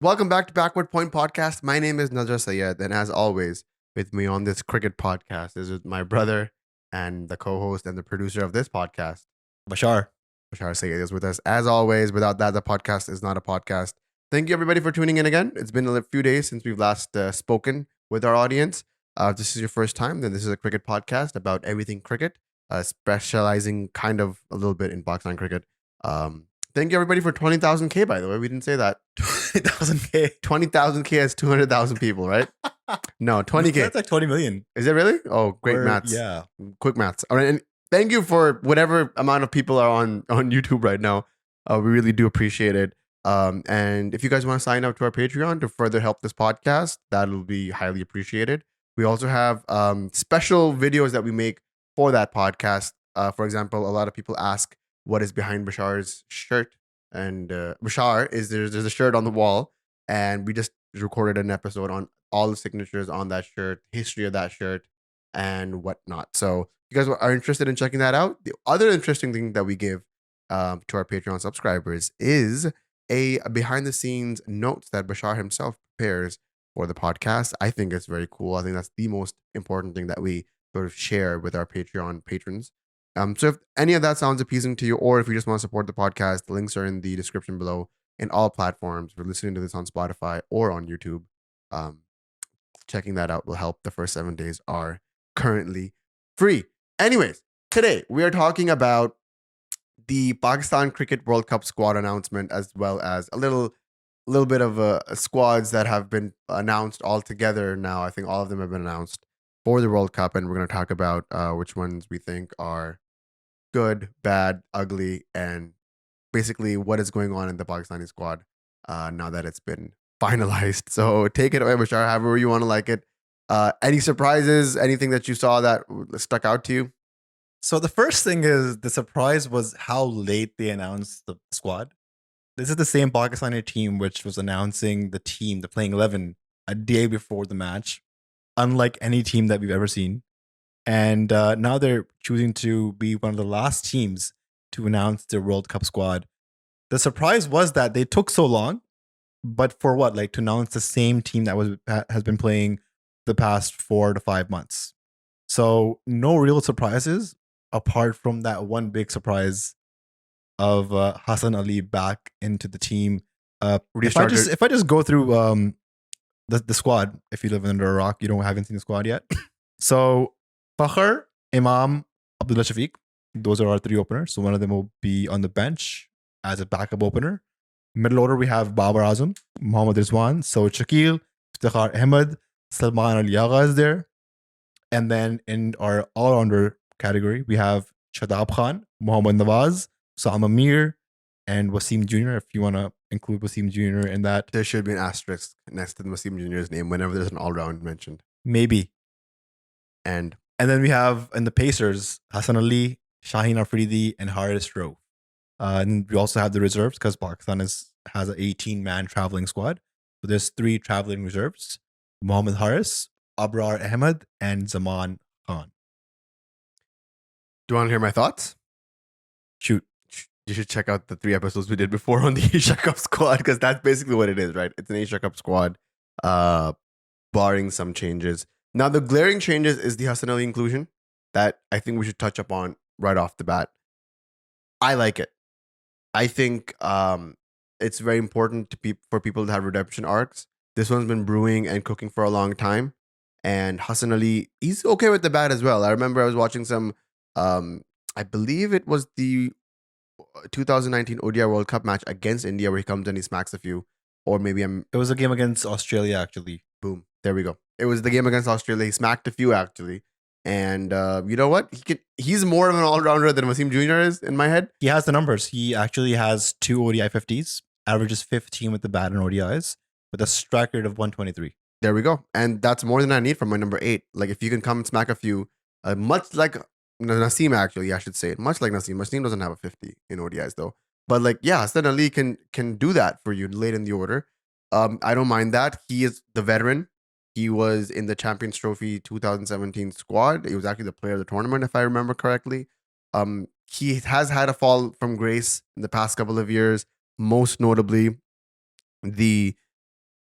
Welcome back to Backward Point Podcast. My name is Nazar Sayed, and as always, with me on this cricket podcast is with my brother and the co-host and the producer of this podcast, Bashar. Bashar Sayed, is with us. As always, without that, the podcast is not a podcast. Thank you, everybody, for tuning in again. It's been a few days since we've last spoken with our audience. If this is your first time, then this is a cricket podcast about everything cricket, specializing kind of a little bit in Pakistan cricket. Thank you, everybody, for 20,000K, by the way. We didn't say that. 20,000K. 20,000K is 200,000 people, right? No, 20K. That's like 20 million. Is it really? Oh, great Or- maths. Yeah. Quick maths. All right. And thank you for whatever amount of people are on YouTube right now. We really do appreciate it. And if you guys want to sign up to our Patreon to further help this podcast, that'll be highly appreciated. We also have special videos that we make for that podcast. For example, a lot of people ask what is behind Bashar's shirt. And Bashar is there's a shirt on the wall, and we just recorded an episode on all the signatures on that shirt, history of that shirt, and whatnot. So if you guys are interested in checking that out, the other interesting thing that we give to our Patreon subscribers is a behind the scenes notes that Bashar himself prepares for the podcast. I think it's very cool. I think that's the most important thing that we sort of share with our Patreon patrons. So if any of that sounds appeasing to you, or if you just want to support the podcast, the links are in the description below in all platforms. We're listening to this on Spotify or on YouTube. Um, Checking that out will help. The first 7 days are currently free. Anyways, today we are talking about the Pakistan Cricket World Cup squad announcement, as well as a little bit of squads that have been announced all together now. I think all of them have been announced for the World Cup, and we're going to talk about which ones we think are good, bad, ugly, and basically what is going on in the Pakistani squad now that it's been finalized. So take it away, Bashar, however you want to like it. Any surprises, anything that you saw that stuck out to you? So the first thing is the surprise was how late they announced the squad. This is the same Pakistani team which was announcing the team, the playing 11, a day before the match, unlike any team that we've ever seen. And now they're choosing to be one of the last teams to announce their World Cup squad. The surprise was that they took so long, but for what? Like to announce the same team that has been playing the past 4 to 5 months. So no real surprises apart from that one big surprise of Hassan Ali back into the team. If I just go through the squad, if you live under a rock, you haven't seen the squad yet. So Fakhr, Imam, Abdullah Shafiq, those are our three openers. So one of them will be on the bench as a backup opener. Middle order, we have Babar Azam, Mohammad Rizwan, so Shakil, Iftikhar Ahmed, Salman Al Yaga is there. And then in our all-rounder category, we have Shadab Khan, Mohammad Nawaz, Sam Amir, and Wasim Jr. If you want to include Wasim Jr. in that. There should be an asterisk next to Wasim Jr.'s name whenever there's an all-round mentioned. Maybe. And then we have in the Pacers, Hassan Ali, Shaheen Afridi, and Haris Rauf. And we also have the reserves because Pakistan has an 18-man traveling squad. So there's 3 traveling reserves: Mohammad Haris, Abrar Ahmed, and Zaman Khan. do you want to hear my thoughts? Shoot. You should check out the 3 episodes we did before on the Asia Cup squad, because that's basically what it is, right? It's an Asia Cup squad, barring some changes. Now, the glaring changes is the Hassan Ali inclusion that I think we should touch upon right off the bat. I like it. I think it's very important for people to have redemption arcs. This one's been brewing and cooking for a long time. And Hassan Ali, he's okay with the bat as well. I remember I was watching some, I believe it was the 2019 ODI World Cup match against India where he comes and he smacks a few. Or maybe It was a game against Australia, actually. boom, there we go. It was the game against Australia. He smacked a few, actually. And you know what? He's more of an all-rounder than Wasim Jr. is in my head. He has the numbers. He actually has 2 ODI 50s, averages 15 with the bat in ODIs, with a strike rate of 123. There we go. And that's more than I need from my number 8. Like, if you can come and smack a few, much like Naseem, actually, I should say it. Much like Naseem. Naseem doesn't have a 50 in ODIs, though. But, like, yeah, Hassan Ali can do that for you late in the order. I don't mind that. He is the veteran. He was in the Champions Trophy 2017 squad. He was actually the player of the tournament, if I remember correctly. He has had a fall from grace in the past couple of years, most notably the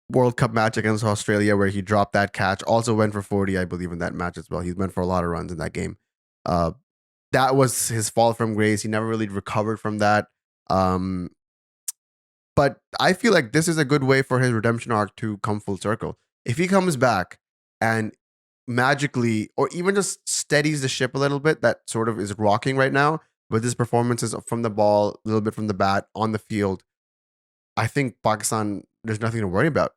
World Cup match against Australia where he dropped that catch. Also went for 40, I believe, in that match as well. He went for a lot of runs in that game. Uh, that was his fall from grace. He never really recovered from that. Um, but I feel like this is a good way for his redemption arc to come full circle. If he comes back and magically, or even just steadies the ship a little bit, that sort of is rocking right now with his performances from the ball, a little bit from the bat on the field, I think Pakistan, there's nothing to worry about.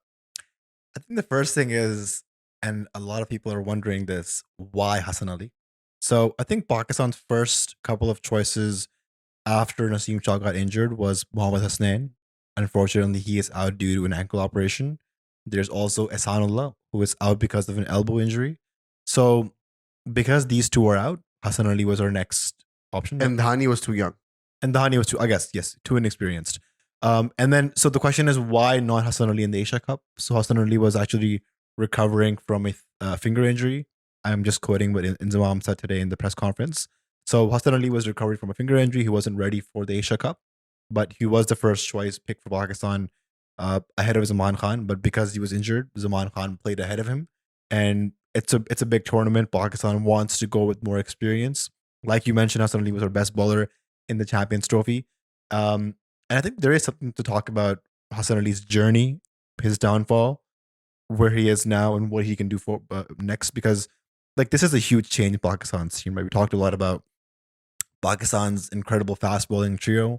I think the first thing is, and a lot of people are wondering this, why Hassan Ali? So I think Pakistan's first couple of choices after Naseem Shah got injured was Mohammad Hasnain. Unfortunately, he is out due to an ankle operation. There's also Hassan Ali, who is out because of an elbow injury. So because these two are out, Hassan Ali was our next option. And Dhani was too young. And Dhani was too, I guess, yes, too inexperienced. And then, so the question is, why not Hassan Ali in the Asia Cup? So Hassan Ali was actually recovering from a finger injury. I'm just quoting what Inzamam said today in the press conference. So Hassan Ali was recovering from a finger injury. He wasn't ready for the Asia Cup, but he was the first choice pick for Pakistan ahead of Zaman Khan. But because he was injured, Zaman Khan played ahead of him. And it's a big tournament. Pakistan wants to go with more experience. Like you mentioned, Hassan Ali was our best bowler in the Champions Trophy. And I think there is something to talk about Hassan Ali's journey, his downfall, where he is now, and what he can do for next. Because like this is a huge change in Pakistan's team. Right, we talked a lot about Pakistan's incredible fast bowling trio.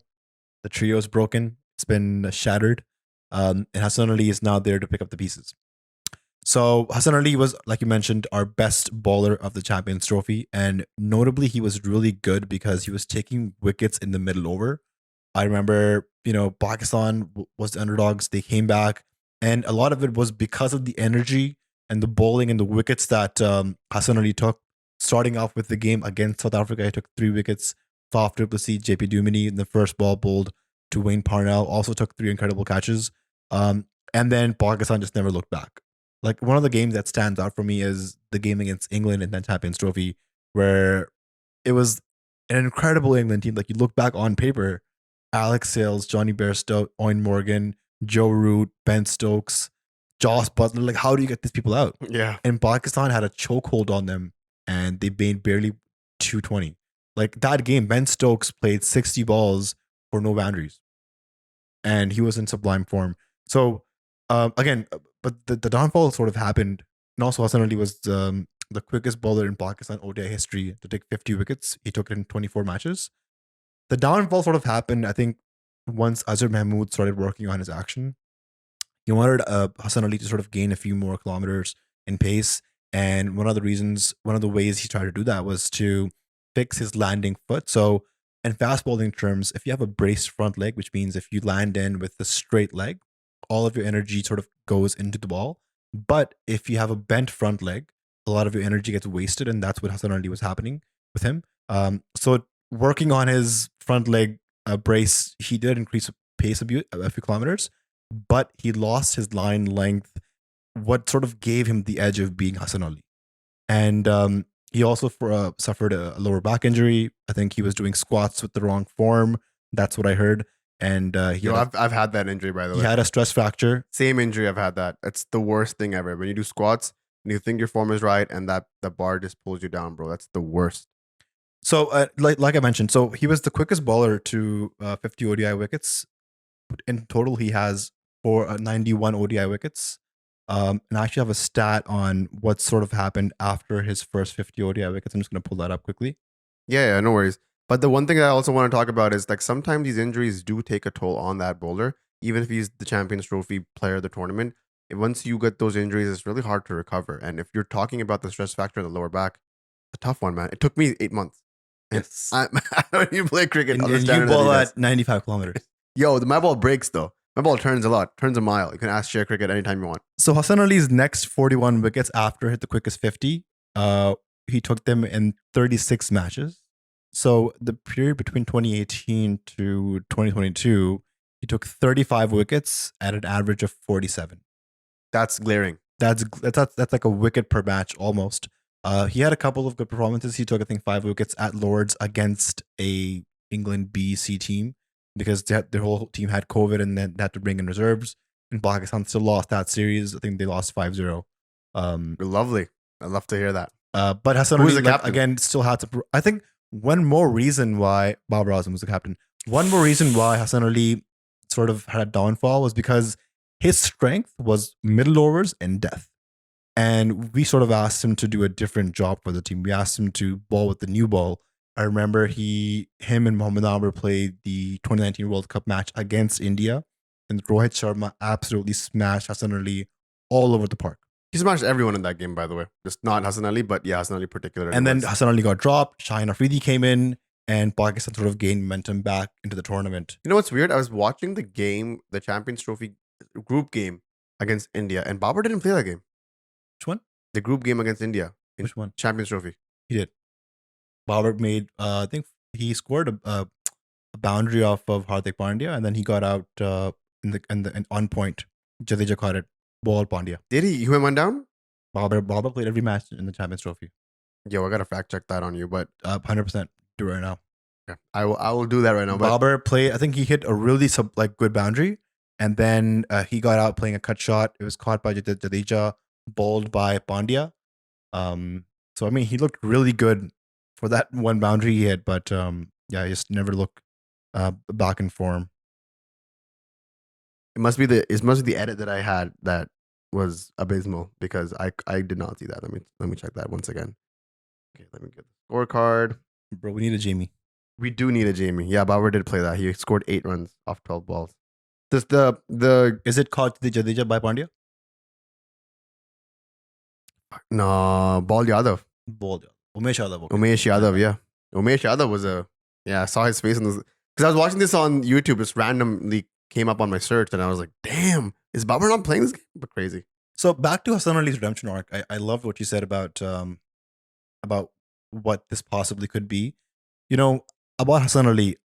The trio is broken; it's been shattered, and Hassan Ali is now there to pick up the pieces. So Hassan Ali was, like you mentioned, our best bowler of the Champions Trophy, and notably, he was really good because he was taking wickets in the middle over. I remember, Pakistan was the underdogs. They came back, and a lot of it was because of the energy and the bowling and the wickets that Hassan Ali took. Starting off with the game against South Africa, he took 3 wickets. Faf Duplessis, JP Duminy in the first ball bowled to Wayne Parnell, also took 3 incredible catches. And then Pakistan just never looked back. Like one of the games that stands out for me is the game against England in that Champions Trophy, where it was an incredible England team. Like you look back on paper, Alex Sales, Johnny Bairstow, Owen Morgan, Joe Root, Ben Stokes, Joss Butler. Like, how do you get these people out? Yeah. And Pakistan had a chokehold on them, and they made barely 220. Like that game, Ben Stokes played 60 balls for no boundaries, and he was in sublime form. So again, but the downfall sort of happened, and also Hassan Ali was the quickest bowler in Pakistan ODI history to take 50 wickets. He took it in 24 matches. The downfall sort of happened, I think, once Azhar Mahmood started working on his action. He wanted Hassan Ali to sort of gain a few more kilometers in pace. And one of the ways he tried to do that was to fix his landing foot. So, in fast bowling terms, if you have a braced front leg, which means if you land in with a straight leg, all of your energy sort of goes into the ball. But if you have a bent front leg, a lot of your energy gets wasted. And that's what Hassan Ali was happening with him. So working on his front leg brace, he did increase pace a few kilometers, but he lost his line length, what sort of gave him the edge of being Hassan Ali. And he also suffered a lower back injury. I think he was doing squats with the wrong form. That's what I heard. And I've had that injury, by the way. He had a stress fracture. Same injury, I've had that. It's the worst thing ever. When you do squats and you think your form is right and that the bar just pulls you down, bro. That's the worst. So, like I mentioned, so he was the quickest bowler to 50 ODI wickets. In total, he has 91 ODI wickets. And I actually have a stat on what sort of happened after his first 50 ODI wickets. I'm just going to pull that up quickly. Yeah, no worries. But the one thing that I also want to talk about is like sometimes these injuries do take a toll on that bowler, even if he's the Champions Trophy player of the tournament. Once you get those injuries, it's really hard to recover. And if you're talking about the stress factor in the lower back, a tough one, man. It took me 8 months. Yes. I don't even play cricket. And you bowl at 95 kilometers. Yo, my ball breaks though. My ball turns a lot, turns a mile. You can ask Share Cricket anytime you want. So Hassan Ali's next 41 wickets after hit the quickest 50, he took them in 36 matches. So the period between 2018 to 2022, he took 35 wickets at an average of 47. That's glaring. That's like a wicket per match almost. He had a couple of good performances. He took, I think, 5 wickets at Lords against a England BC team because their whole team had COVID and then they had to bring in reserves. and Pakistan still lost that series. I think they lost 5-0. Lovely. I'd love to hear that. But Hassan Who is Ali, the captain? again, still had to. I think one more reason why Babar Azam was the captain. One more reason why Hassan Ali sort of had a downfall was because his strength was middle overs and death. And we sort of asked him to do a different job for the team. We asked him to bowl with the new ball. I remember him and Mohammad Amir played the 2019 World Cup match against India, and Rohit Sharma absolutely smashed Hassan Ali all over the park. He smashed everyone in that game, by the way. Just not Hassan Ali, but yeah, Hassan Ali particularly. And then Hassan Ali got dropped. Shaheen Afridi came in, and Pakistan sort of gained momentum back into the tournament. You know what's weird? I was watching the game, the Champions Trophy group game against India, and Babar didn't play that game. Which one? The group game against India. Which one? Champions Trophy. He did. Babar made, I think he scored a boundary off of Hardik Pandya, and then he got out in on point. Jadeja caught it. Ball Pandya. Did he? He went down? Babar played every match in the Champions Trophy. Yo, I gotta fact check that on you, but 100% do it right now. Okay. I will do that right now. Babar played. I think he hit a really good boundary, and then he got out playing a cut shot. It was caught by Jadeja, bowled by Pandya. So I mean, he looked really good for that one boundary he hit, but yeah, he just never looked back in form. It must be the edit that I had that was abysmal because I did not see that. Let me check that once again. Okay, let me get the scorecard. Bro, we need a Jamie. We do need a Jamie. Yeah, Babar did play that. He scored 8 runs off 12 balls. Does the Is it caught the Jadeja by Pandya? No, Ball Yadav. Umesh Yadav. Okay. Umesh Yadav, yeah. Umesh Yadav was I saw his face in this because I was watching this on YouTube. Just randomly came up on my search, and I was like, "Damn, is Babar not playing this game?" But crazy. So back to Hassan Ali's redemption arc. I love what you said about what this possibly could be. You know, about Hassan Ali,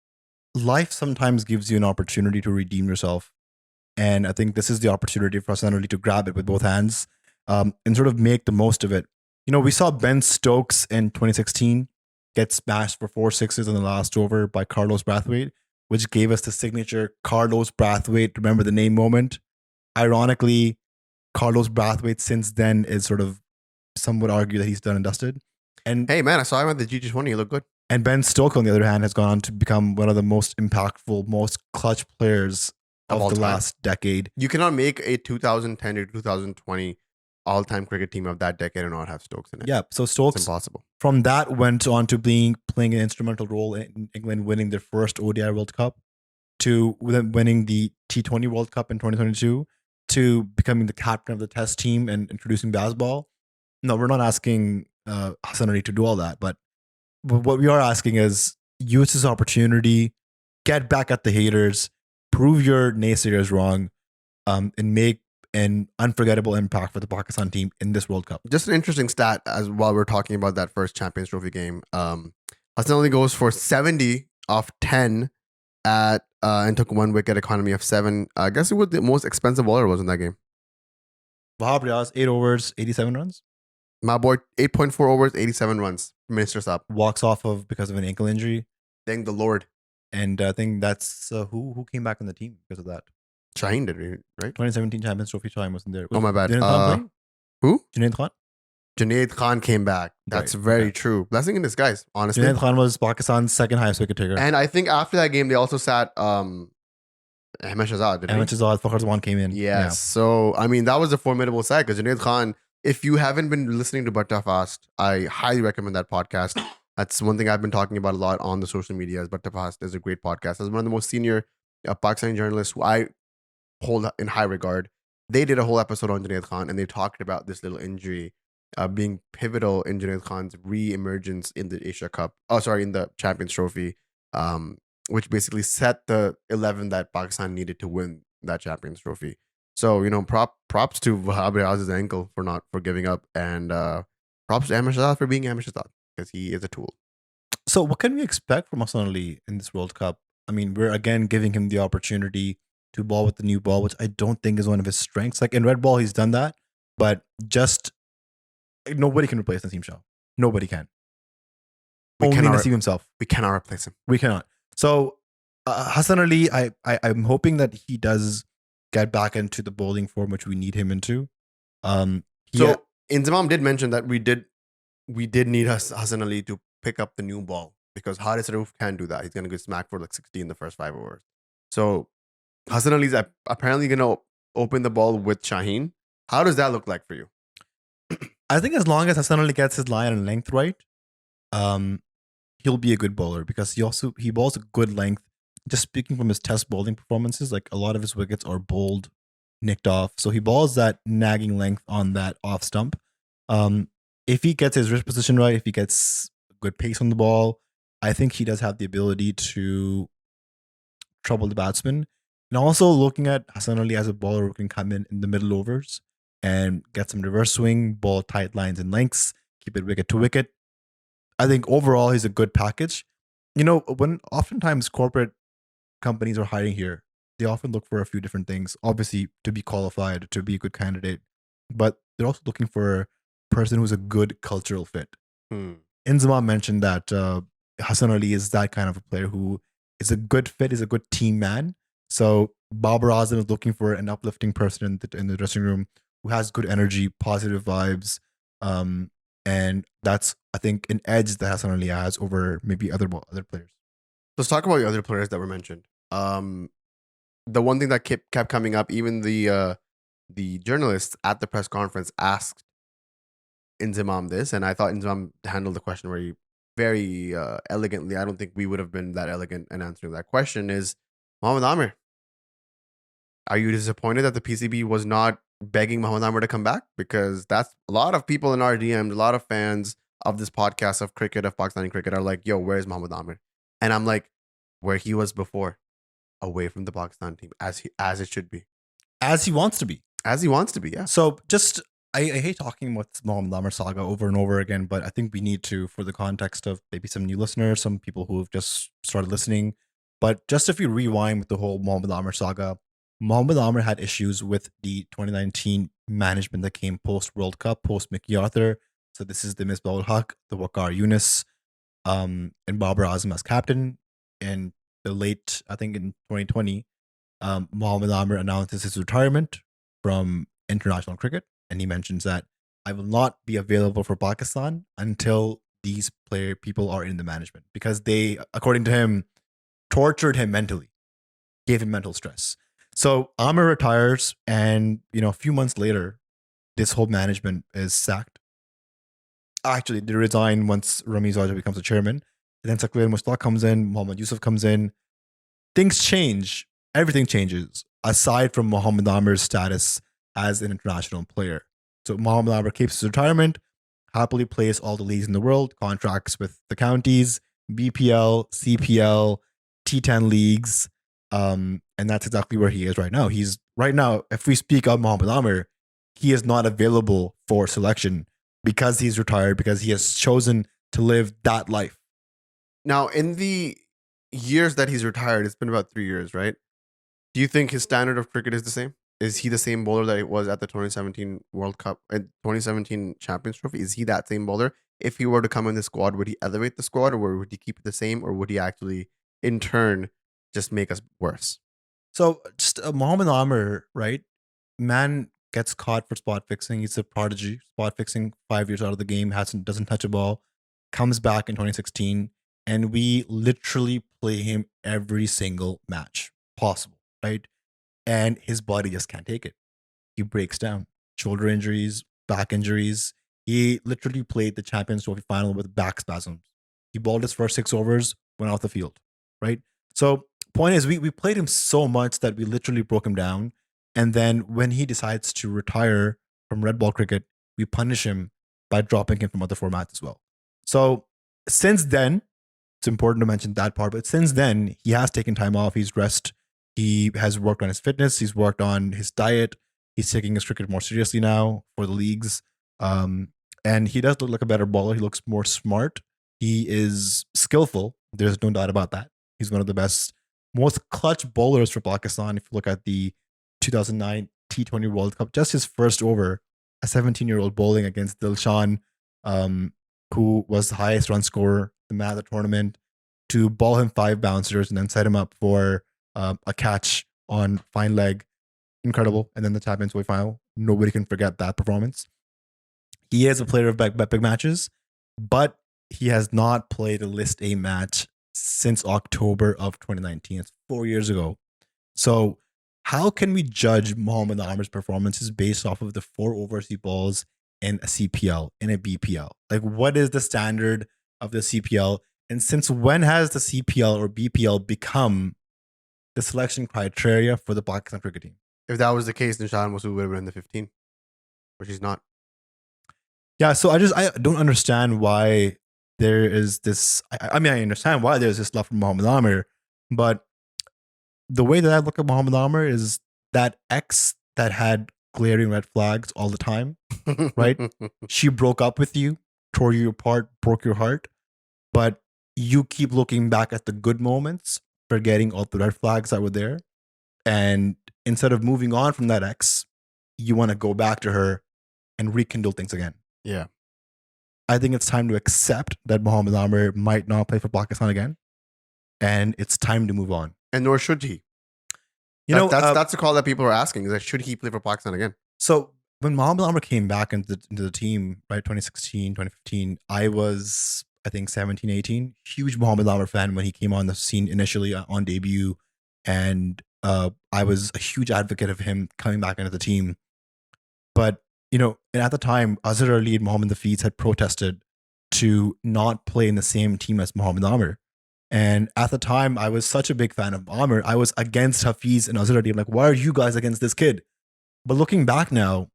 life sometimes gives you an opportunity to redeem yourself, and I think this is the opportunity for Hassan Ali to grab it with both hands and sort of make the most of it. You know, we saw Ben Stokes in 2016 get smashed for 4 sixes in the last over by Carlos Brathwaite, which gave us the signature Carlos Brathwaite, remember the name moment. Ironically, Carlos Brathwaite since then is sort of, some would argue that he's done and dusted. And hey, man, I saw him at the G20. He looked good. And Ben Stokes, on the other hand, has gone on to become one of the most impactful, most clutch players of the last decade. You cannot make a 2010 to 2020 all-time cricket team of that decade and not have Stokes in it. Yeah, so Stokes, it's impossible. From that went on to playing an instrumental role in England winning their first ODI World Cup, to winning the T20 World Cup in 2022, to becoming the captain of the Test team and introducing baseball. No, we're not asking Hassan Ali to do all that, but what we are asking is use this opportunity, get back at the haters, prove your naysayers wrong, and make an unforgettable impact for the Pakistan team in this World Cup. Just an interesting stat as while we're talking about that first Champions Trophy game. Hassan Ali goes for 70 off 10 at and took 1 wicket, economy of 7. I guess who the most expensive bowler was in that game. Babar Azam, 8 overs, 87 runs. My boy, 8.4 overs, 87 runs. Minister Saab. Walks off of because of an ankle injury. Thank the Lord. And I think that's who came back in the team because of that. Shaheen did, right? 2017 Champions Trophy time wasn't there. Oh, my bad. Junaid Khan who? Junaid Khan? Junaid Khan came back. That's very true. Blessing in disguise, honestly. Junaid Khan was Pakistan's second highest wicket taker. And I think after that game, they also sat Ahmed Shahzad. Ahmed Shahzad, Fakhar Zaman came in. Yes. Yeah. So, I mean, that was a formidable side because Junaid Khan, if you haven't been listening to Batta Fast, I highly recommend that podcast. That's one thing I've been talking about a lot on the social medias. Batta Fast is a great podcast. As one of the most senior Pakistani journalists who I hold in high regard, they did a whole episode on Junaid Khan and they talked about this little injury being pivotal in Junaid Khan's re-emergence in the Asia Cup. In the Champions Trophy, which basically set the 11 that Pakistan needed to win that Champions Trophy. So, you know, props to Babar Azam's ankle for giving up, and props to Ahmed Shahzad for being Ahmed Shahzad because he is a tool. So, what can we expect from Hassan Ali in this World Cup? I mean, we're again giving him the opportunity to bowl with the new ball, which I don't think is one of his strengths. Like in red ball, he's done that, but just nobody can replace Naseem Shah. Nobody can. Only Naseem himself. We cannot replace him. We cannot. So Hassan Ali, I'm hoping that he does get back into the bowling form which we need him into. Yeah, So Inzamam did mention that we did need Hassan Ali to pick up the new ball because Haris Rauf can't do that. He's gonna get smacked for like 60 in the first 5 overs. So Hassan Ali's apparently gonna open the ball with Shaheen. How does that look like for you? I think as long as Hassan Ali gets his line and length right, um, he'll be a good bowler because he bowls a good length. Just speaking from his test bowling performances, like a lot of his wickets are bowled, nicked off. So he bowls that nagging length on that off stump. If he gets his wrist position right, if he gets good pace on the ball, I think he does have the ability to trouble the batsman. And also looking at Hassan Ali as a bowler who can come in the middle overs and get some reverse swing, ball tight lines and lengths, keep it wicket to wicket. I think overall he's a good package. When oftentimes corporate companies are hiring here, they often look for a few different things. Obviously, to be qualified, to be a good candidate, but they're also looking for a person who's a good cultural fit. Hmm. Inzama mentioned that Hassan Ali is that kind of a player who is a good fit, is a good team man. So Babar Azam is looking for an uplifting person in the dressing room who has good energy, positive vibes, and that's, I think, an edge that Hassan Ali has over maybe other players. Let's talk about the other players that were mentioned. The one thing that kept coming up, even the journalists at the press conference asked Inzamam this, and I thought Inzamam handled the question very elegantly. I don't think we would have been that elegant in answering that question. Is Mohammad Amir? Are you disappointed that the PCB was not begging Mohammad Amir to come back? Because that's a lot of people in our DMs, a lot of fans of this podcast of cricket, of Pakistani cricket, are like, "Yo, where's Mohammad Amir?" And I'm like, where he was before, away from the Pakistan team, as it should be, As he wants to be. as he wants to be. Yeah. So just I hate talking about this Mohammad Amir saga over and over again, but I think we need to, for the context of maybe some new listeners, some people who have just started listening. But just if you rewind with the whole Mohammad Amir saga, Mohammad Amir had issues with the 2019 management that came post World Cup, post Mickey Arthur. So this is the Misbah Haq, the Waqar Yunus, and Babar Azam as captain. In the late, I think in 2020, Mohammad Amir announces his retirement from international cricket, and he mentions that I will not be available for Pakistan until these people are in the management because they, according to him, tortured him mentally, gave him mental stress. So Amir retires, and a few months later, this whole management is sacked. Actually, they resign once Ramiz Raja becomes the chairman. And then Sakir Mushtaq comes in, Muhammad Yusuf comes in. Things change. Everything changes, aside from Mohammad Amir's status as an international player. So Mohammad Amir keeps his retirement, happily plays all the leagues in the world, contracts with the counties, BPL, CPL, T10 leagues, and that's exactly where he is right now. He's right now, if we speak of Mohammad Amir, he is not available for selection because he's retired, because he has chosen to live that life. Now, in the years that he's retired, it's been about 3 years, right? Do you think his standard of cricket is the same? Is he the same bowler that he was at the 2017 World Cup and 2017 Champions Trophy? Is he that same bowler? If he were to come in the squad, would he elevate the squad, or would he keep it the same, or would he actually, in turn, just make us worse? So just Mohammad Amir, right? Man gets caught for spot fixing. He's a prodigy. Spot fixing, 5 years out of the game, doesn't touch a ball. Comes back in 2016, and we literally play him every single match possible, right? And his body just can't take it. He breaks down. Shoulder injuries, back injuries. He literally played the Champions Trophy final with back spasms. He bowled his first 6 overs, went off the field, right? So point is, we played him so much that we literally broke him down. And then when he decides to retire from red ball cricket, we punish him by dropping him from other formats as well. So since then, it's important to mention that part, but since then, he has taken time off. He's rested. He has worked on his fitness. He's worked on his diet. He's taking his cricket more seriously now for the leagues. And he does look like a better bowler. He looks more smart. He is skillful. There's no doubt about that. He's one of the best, most clutch bowlers for Pakistan. If you look at the 2009 T20 World Cup, just his first over, a 17-year-old bowling against Dilshan, who was the highest run scorer, the man of the tournament, to ball him 5 bouncers and then set him up for a catch on fine leg. incredible. And then the Champions League final, nobody can forget that performance. He is a player of big matches, but he has not played a List A match since October of 2019. It's 4 years ago. So how can we judge Mohammad Amir's performances based off of the 4 overseas balls in a CPL, in a BPL? Like, what is the standard of the CPL? And since when has the CPL or BPL become the selection criteria for the Pakistan cricket team? If that was the case, then Shahan Masood would have been in the 15, which he's not. Yeah, so I don't understand why there is this. I mean, I understand why there's this love for Mohammad Amir, but the way that I look at Mohammad Amir is that ex that had glaring red flags all the time, right? She broke up with you, tore you apart, broke your heart, but you keep looking back at the good moments, forgetting all the red flags that were there. And instead of moving on from that ex, you want to go back to her and rekindle things again. Yeah. I think it's time to accept that Mohammad Amir might not play for Pakistan again. And it's time to move on. And nor should he. That's the call that people are asking, is that should he play for Pakistan again? So when Mohammad Amir came back into the team, right, 2016, 2015, I was, I think, 17, 18. Huge Mohammad Amir fan when he came on the scene initially on debut. And I was a huge advocate of him coming back into the team. But, and at the time, Azhar Ali and Mohammad Hafiz had protested to not play in the same team as Mohammad Amir. And at the time, I was such a big fan of Amir. I was against Hafiz and Azhar Ali. I'm like, why are you guys against this kid? But looking back now,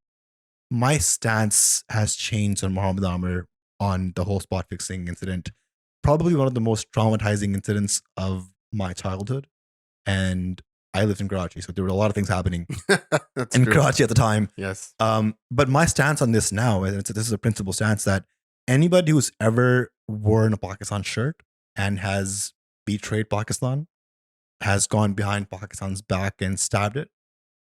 my stance has changed on Mohammad Amir on the whole spot fixing incident. Probably one of the most traumatizing incidents of my childhood. And I lived in Karachi, so there were a lot of things happening in Karachi at the time. Yes. But my stance on this now, and this is a principal stance, that anybody who's ever worn a Pakistan shirt and has betrayed Pakistan, has gone behind Pakistan's back and stabbed it,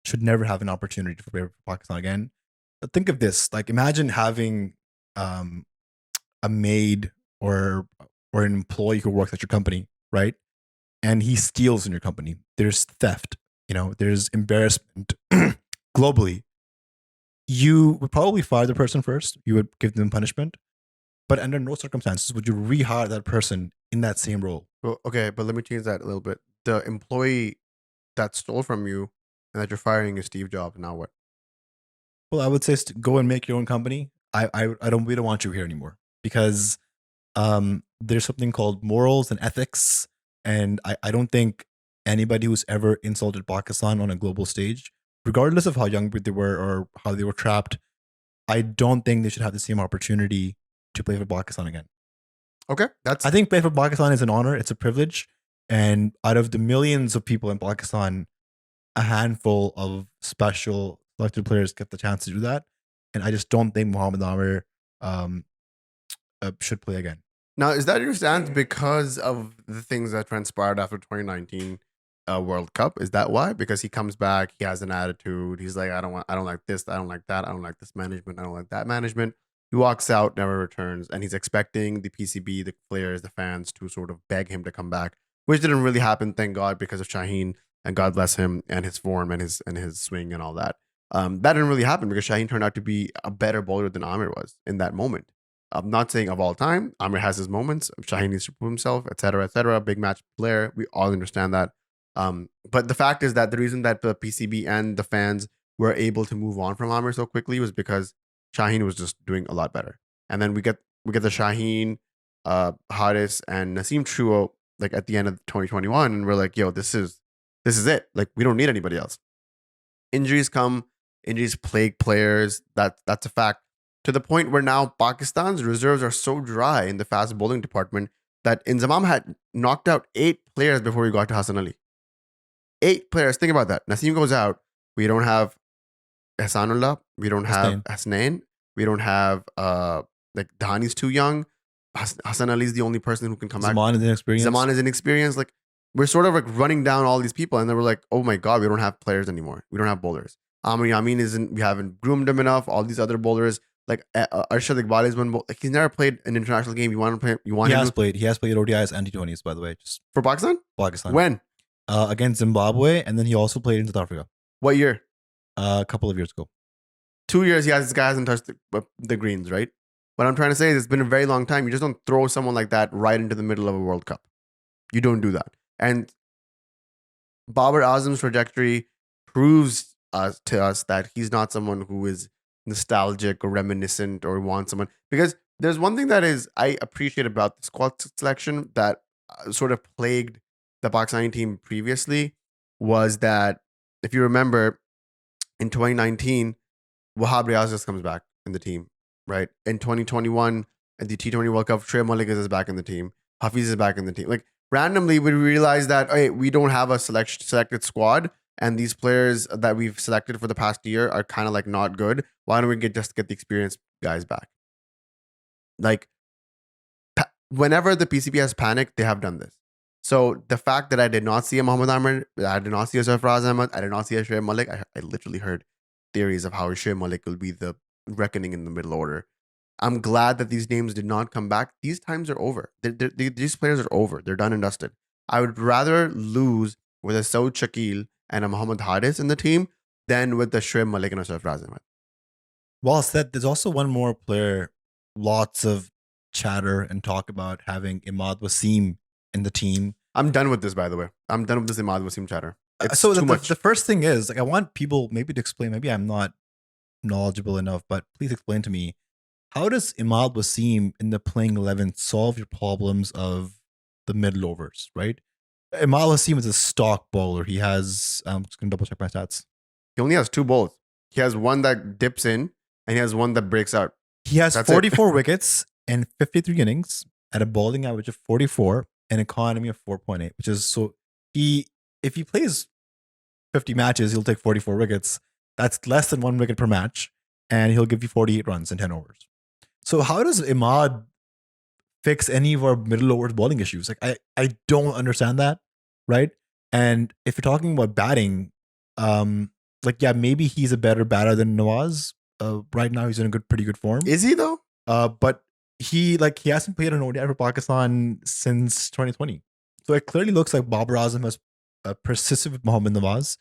should never have an opportunity to play for Pakistan again. But think of this: like, imagine having a maid or an employee who works at your company, right? And he steals in your company. There's theft, there's embarrassment globally. You would probably fire the person first. You would give them punishment. But under no circumstances would you rehire that person in that same role. Well, okay, but let me change that a little bit. The employee that stole from you and that you're firing is Steve Jobs. Now what? Well, I would say go and make your own company. We don't want you here anymore, because there's something called morals and ethics. And I don't think anybody who's ever insulted Pakistan on a global stage, regardless of how young they were or how they were trapped, I don't think they should have the same opportunity to play for Pakistan again. Okay. I think playing for Pakistan is an honor. It's a privilege. And out of the millions of people in Pakistan, a handful of special selected players get the chance to do that. And I just don't think Mohammad Amir should play again. Now, is that your stance because of the things that transpired after 2019 World Cup? Is that why? Because he comes back, he has an attitude. He's like, I don't like this, I don't like that, I don't like this management, I don't like that management. He walks out, never returns, and he's expecting the PCB, the players, the fans to sort of beg him to come back, which didn't really happen, thank God, because of Shaheen, and God bless him and his form and his swing and all that. That didn't really happen because Shaheen turned out to be a better bowler than Amir was in that moment. I'm not saying of all time. Amir has his moments. Shaheen needs to prove himself, etc., etc. Big match player. We all understand that. But the fact is that the reason that the PCB and the fans were able to move on from Amir so quickly was because Shaheen was just doing a lot better. And then we get the Shaheen, Haris, and Naseem trio like at the end of 2021, and we're like, yo, this is it. Like, we don't need anybody else. Injuries come. Injuries plague players. That's a fact. To the point where now Pakistan's reserves are so dry in the fast bowling department that Inzamam had knocked out 8 players before we got to Hassan Ali. 8 players. Think about that. Naseem goes out. We don't have Hassanullah. We don't have Hasnain. We don't have like Dhani's too young. Hassan Ali is the only person who can come back. Zaman is inexperienced. Like, we're sort of like running down all these people, and then we're like, oh my God, we don't have players anymore. We don't have bowlers. Amir Yamin we haven't groomed him enough. All these other bowlers. Like Arshad Iqbal is one. Like, he's never played an international game. You want to play? He has played. He has played ODIs and T20s, by the way. Just for Pakistan. Pakistan. When? Against Zimbabwe, and then he also played in South Africa. What year? A couple of years ago. 2 years, this guy hasn't touched the greens, right? What I'm trying to say is it's been a very long time. You just don't throw someone like that right into the middle of a World Cup. You don't do that. And Babar Azam's trajectory proves to us that he's not someone who is nostalgic or reminiscent or wants someone. Because there's one thing that is I appreciate about the squad selection that sort of plagued the Pakistani team previously was that if you remember in 2019, Wahab Riaz just comes back in the team, right? In 2021, at the T20 World Cup, Shoaib Malik is back in the team. Hafiz is back in the team. Like randomly, we realize that hey, we don't have a selected squad, and these players that we've selected for the past year are kind of like not good. Why don't we just get the experienced guys back? Like whenever the PCB has panicked, they have done this. So the fact that I did not see a Mohammad Amir, I did not see a Abrar Ahmed, I did not see a Shoaib Malik, I literally heard theories of how Shoaib Malik will be the reckoning in the middle order. I'm glad that these names did not come back. These times are over. These players are over. They're done and dusted. I would rather lose with a Saud Shakil and a Muhammad Haris in the team than with the Shoaib Malik and a Abrar Ahmed. Well said. There's also one more player. Lots of chatter and talk about having Imad Wasim in the team. I'm done with this, by the way. I'm done with this Imad Wasim chatter. It's so too much. The first thing is like I want people maybe to explain. Maybe I'm not knowledgeable enough, but please explain to me, how does Imad Wasim in the playing 11 solve your problems of the middle overs, right? Imad Wasim is a stock bowler. He has, I'm just going to double check my stats. He only has two bowls. He has one that dips in and he has one that breaks out. He has 44 wickets and 53 innings at a bowling average of 44 and economy of 4.8, which is so if he plays 50 matches, he'll take 44 wickets. That's less than 1 wicket per match, and he'll give you 48 runs in 10 overs. So how does Imad fix any of our middle overs bowling issues? Like I don't understand that, right? And if you're talking about batting, like yeah, maybe he's a better batter than Nawaz. Right now he's in a pretty good form. Is he though? But he hasn't played an ODI for Pakistan since 2020. So it clearly looks like Babar Azam has persisted with Mohammad Nawaz.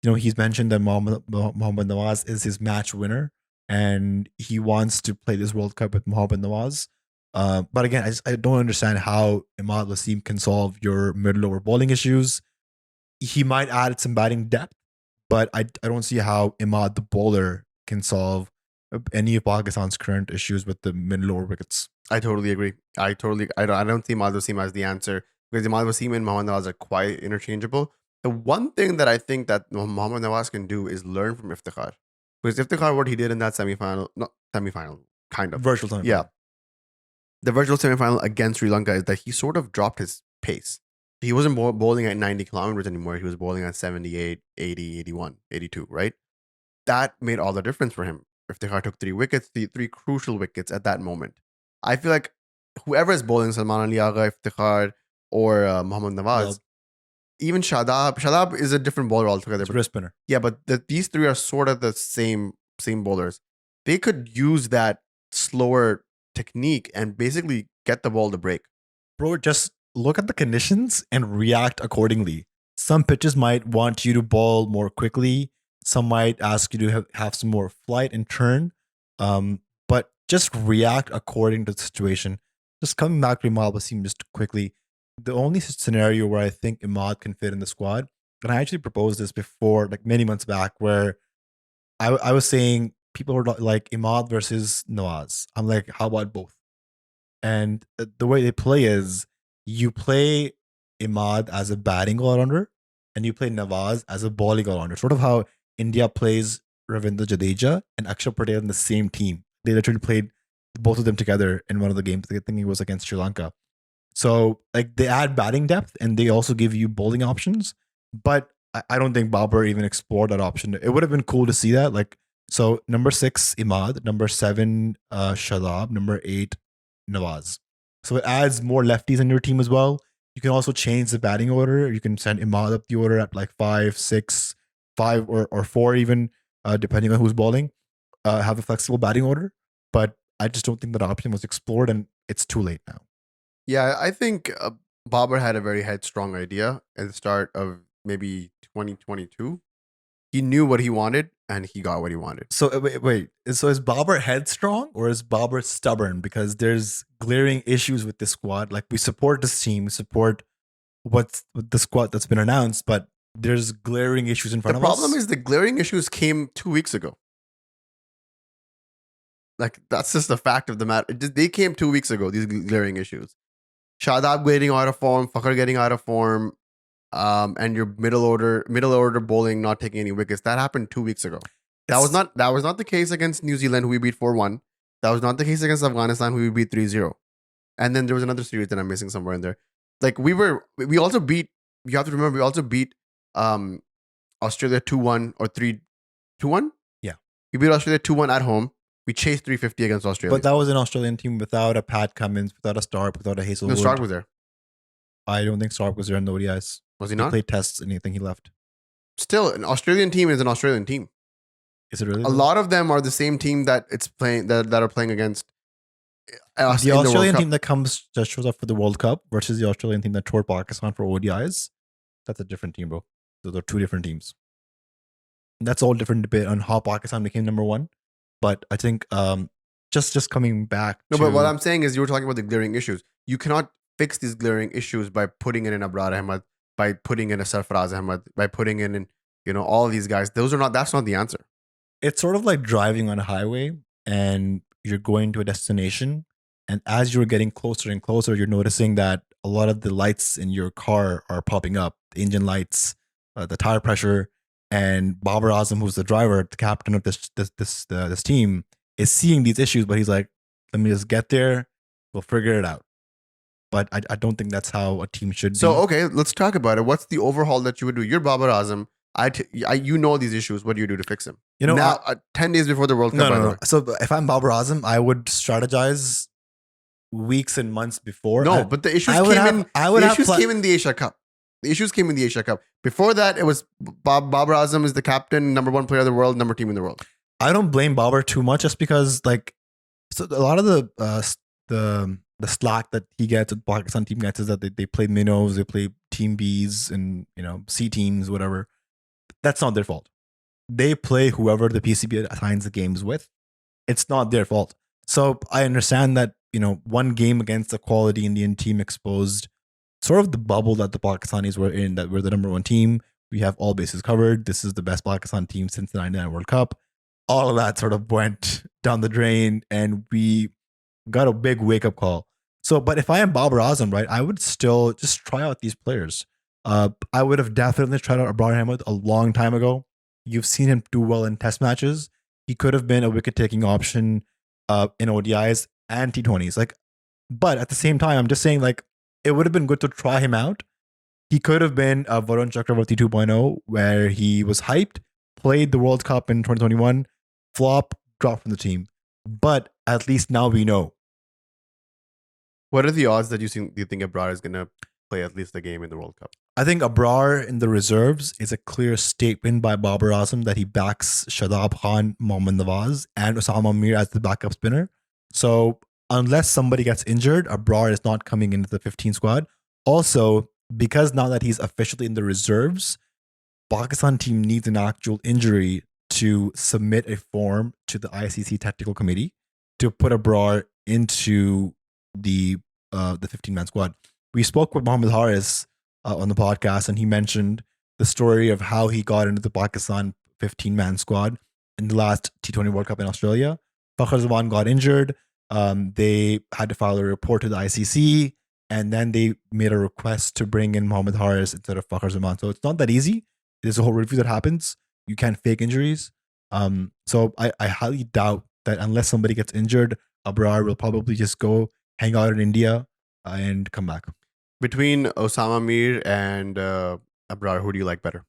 You know, he's mentioned that Mohammad Nawaz is his match winner and he wants to play this World Cup with Mohammad Nawaz. But again, I don't understand how Imad Wasim can solve your middle over bowling issues. He might add some batting depth, but I don't see how Imad the bowler can solve any of Pakistan's current issues with the middle over wickets. I totally agree. I don't see Imad Wasim as the answer because Imad Wasim and Mohammad Nawaz are quite interchangeable. The one thing that I think that Mohammad Nawaz can do is learn from Iftikhar. Because Iftikhar, what he did in that semifinal, kind of. Virtual semifinal. Yeah. The virtual semifinal against Sri Lanka is that he sort of dropped his pace. He wasn't bowling at 90 kilometers anymore. He was bowling at 78, 80, 81, 82, right? That made all the difference for him. Iftikhar took 3 wickets, three crucial wickets at that moment. I feel like whoever is bowling, Salman Ali Agha, Iftikhar, or Mohammad Nawaz, even Shadab is a different bowler altogether. It's a wrist spinner. Yeah, but these three are sort of the same bowlers. They could use that slower technique and basically get the ball to break. Bro, just look at the conditions and react accordingly. Some pitches might want you to bowl more quickly. Some might ask you to have some more flight and turn. But just react according to the situation. Just coming back to Imad Wasim just quickly. The only scenario where I think Imad can fit in the squad, and I actually proposed this before, like many months back, where I was saying people were like Imad versus Nawaz. I'm like, how about both? And the way they play is you play Imad as a batting all-rounder and you play Nawaz as a bowling all-rounder. Sort of how India plays Ravindra Jadeja and Akshar Patel in the same team. They literally played both of them together in one of the games. I think it was against Sri Lanka. So like they add batting depth and they also give you bowling options. But I don't think Babar even explored that option. It would have been cool to see that. Like, so number 6, Imad, number 7, Shadab, number 8, Nawaz. So it adds more lefties in your team as well. You can also change the batting order. You can send Imad up the order at like 5, 6, 5 or 4 even, depending on who's bowling. Have a flexible batting order. But I just don't think that option was explored and it's too late now. Yeah, I think Babar had a very headstrong idea at the start of maybe 2022. He knew what he wanted and he got what he wanted. So wait. So is Babar headstrong or is Babar stubborn? Because there's glaring issues with this squad. Like, we support this team, we support what's with the squad that's been announced, but there's glaring issues in The front of problem us. is the glaring issues came 2 weeks ago. Like, that's just the fact of the matter. They came 2 weeks ago, these glaring issues. Shadab getting out of form, Fakhr getting out of form, and your middle order bowling not taking any wickets. That happened 2 weeks ago. That was not the case against New Zealand, who we beat 4-1. That was not the case against Afghanistan, who we beat 3-0. And then there was another series that I'm missing somewhere in there. Like, we also beat, you have to remember, we also beat Australia 2-1 or 3-2-1. Yeah. We beat Australia 2-1 at home. We chased 350 against Australia. But that was an Australian team without a Pat Cummins, without a Stark, without a No, Hazelwood. Stark was there. I don't think Stark was there in the ODIs. Was he They not? played tests and anything he left. Still, an Australian team is an Australian team. Is it really? A lot of them are the same team that it's playing that are playing against us The in the World Australian Cup. team that shows up for the World Cup versus the Australian team that toured Pakistan for ODIs, that's a different team, bro. Those are two different teams. And that's all different debate on how Pakistan became number one. But I think just coming back. No, to, but what I'm saying is, you were talking about the glaring issues. You cannot fix these glaring issues by putting in an Abrar Ahmed, by putting in a Sarfaraz Ahmed, by putting in all these guys. That's not the answer. it's sort of like driving on a highway and you're going to a destination. And as you're getting closer and closer, you're noticing that a lot of the lights in your car are popping up, the engine lights, the tire pressure. And Babar Azam, who's the driver, the captain of this team, is seeing these issues, but he's like, let me just get there. We'll figure it out. But I don't think that's how a team should be. So, okay, let's talk about it. What's the overhaul that you would do? You're Babar Azam. You know these issues. What do you do to fix them? Now, 10 days before the World Cup, by the way. So if I'm Babar Azam, I would strategize weeks and months before. No, but the issues came in the Asia Cup. The issues came in the Asia Cup. Before that, it was Babar Azam is the captain, number one player of the world, number team in the world. I don't blame Babar too much, just because so a lot of the slack that he gets, the Pakistan team gets, is that they play minnows, they play team Bs and C teams, whatever. That's not their fault. They play whoever the PCB assigns the games with. It's not their fault. So I understand that one game against a quality Indian team exposed sort of the bubble that the Pakistanis were in, that we're the number one team. We have all bases covered. This is the best Pakistan team since the 99 World Cup. All of that sort of went down the drain and we got a big wake-up call. So, but if I am Babar Azam, right, I would still just try out these players. I would have definitely tried out Abrar Ahmed a long time ago. You've seen him do well in test matches. He could have been a wicket-taking option in ODIs and T20s. But at the same time, I'm just saying, it would have been good to try him out. He could have been a Varun Chakravarti 2.0, where he was hyped, played the World Cup in 2021, flop, dropped from the team. But at least now we know. What are the odds that you think Abrar is going to play at least a game in the World Cup? I think Abrar in the reserves is a clear statement by Babar Azam that he backs Shadab Khan, Mohammad Nawaz, and Mohammad Amir as the backup spinner. So unless somebody gets injured, Abrar is not coming into the 15 squad. Also, because now that he's officially in the reserves, Pakistan team needs an actual injury to submit a form to the ICC technical committee to put Abrar into the 15-man squad. We spoke with Mohammad Haris on the podcast, and he mentioned the story of how he got into the Pakistan 15-man squad in the last T20 World Cup in Australia. Fakhr Zaman got injured. They had to file a report to the ICC, and then they made a request to bring in Mohammad Haris instead of Fakhr Zaman. So it's not that easy. There's a whole review that happens. You can't fake injuries. So I highly doubt that unless somebody gets injured, Abrar will probably just go hang out in India and come back. Between Osama Mir and Abrar, who do you like better?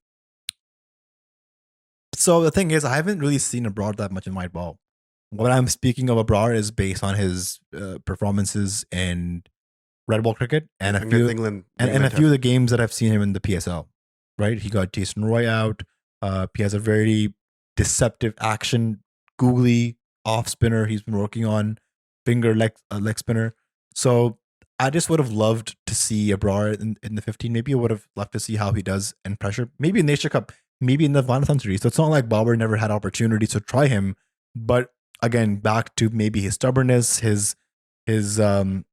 So the thing is, I haven't really seen Abrar that much in white ball. What I'm speaking of Abrar is based on his performances in red ball cricket and a few of the games that I've seen him in the PSL. Right, he got Jason Roy out. He has a very deceptive action, googly off spinner. He's been working on finger leg spinner. So I just would have loved to see Abrar in the 15. Maybe I would have loved to see how he does in pressure. Maybe in the Asia Cup. maybe in the Afghanistan series. So it's not like Babar never had opportunities to try him, but again, back to maybe his stubbornness, his um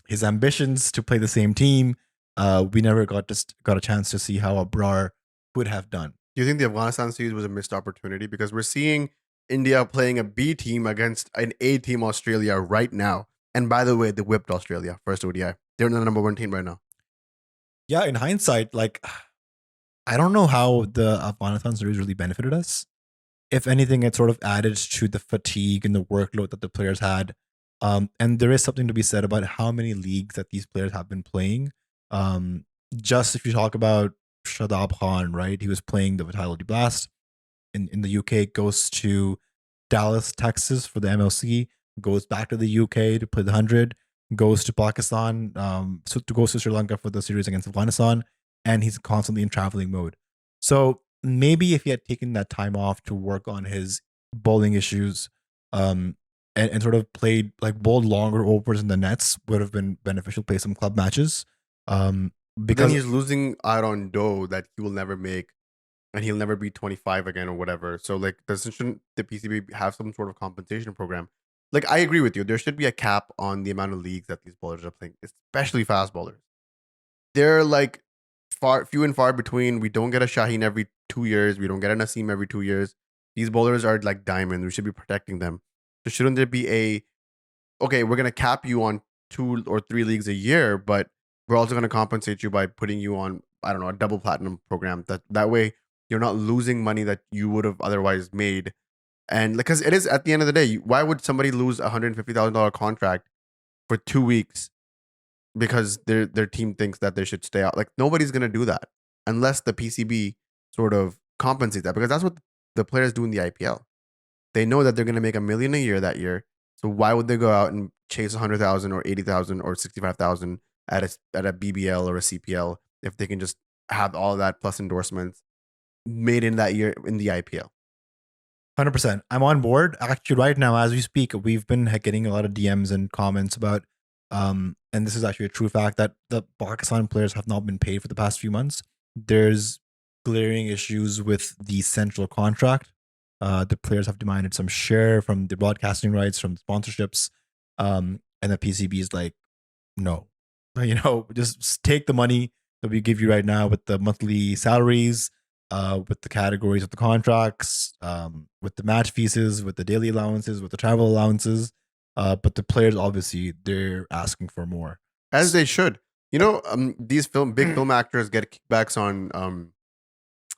his ambitions to play the same team. We never got a chance to see how Abrar would have done. Do you think the Afghanistan series was a missed opportunity? Because we're seeing India playing a B team against an A team Australia right now. And by the way, they whipped Australia first ODI. They're the number one team right now. Yeah, in hindsight, like I don't know how the Afghanistan series really benefited us. If anything, it sort of added to the fatigue and the workload that the players had. And there is something to be said about how many leagues that these players have been playing. Um, just if you talk about Shadab Khan, right? He was playing the Vitality Blast in the UK, goes to Dallas, Texas for the MLC, goes back to the UK to play the 100, goes to Pakistan, goes to Sri Lanka for the series against Afghanistan, and he's constantly in traveling mode. So maybe if he had taken that time off to work on his bowling issues, and sort of played like bowled longer overs in the nets, would have been beneficial. Play some club matches, But then because he's losing out on dough that he will never make, and he'll never be 25 again or whatever. So like, shouldn't the PCB have some sort of compensation program? Like, I agree with you. There should be a cap on the amount of leagues that these bowlers are playing, especially fast bowlers. They're like few and far between. We don't get a Shaheen every 2 years. We don't get a Naseem every 2 years. These bowlers are like diamonds. We should be protecting them. So shouldn't there be a okay? We're gonna cap you on 2 or 3 leagues a year, but we're also gonna compensate you by putting you on, I don't know, a double platinum program. That way you're not losing money that you would have otherwise made. And because it is at the end of the day, why would somebody lose $150,000 contract for 2 weeks because their team thinks that they should stay out? Like, nobody's gonna do that unless the PCB sort of compensates that, because that's what the players do in the IPL. They know that they're gonna make $1 million a year that year. So why would they go out and chase 100,000 or 80,000 or 65,000 at a BBL or a CPL if they can just have all of that plus endorsements made in that year in the IPL? 100%. I'm on board. Actually, right now, as we speak, we've been getting a lot of DMs and comments about, and this is actually a true fact, that the Pakistan players have not been paid for the past few months. There's glaring issues with the central contract. The players have demanded some share from the broadcasting rights, from the sponsorships, and the PCB is like, no, just take the money that we give you right now with the monthly salaries, with the categories of the contracts, with the match fees, with the daily allowances, with the travel allowances. But the players, obviously, they're asking for more. As they should. These big film actors get kickbacks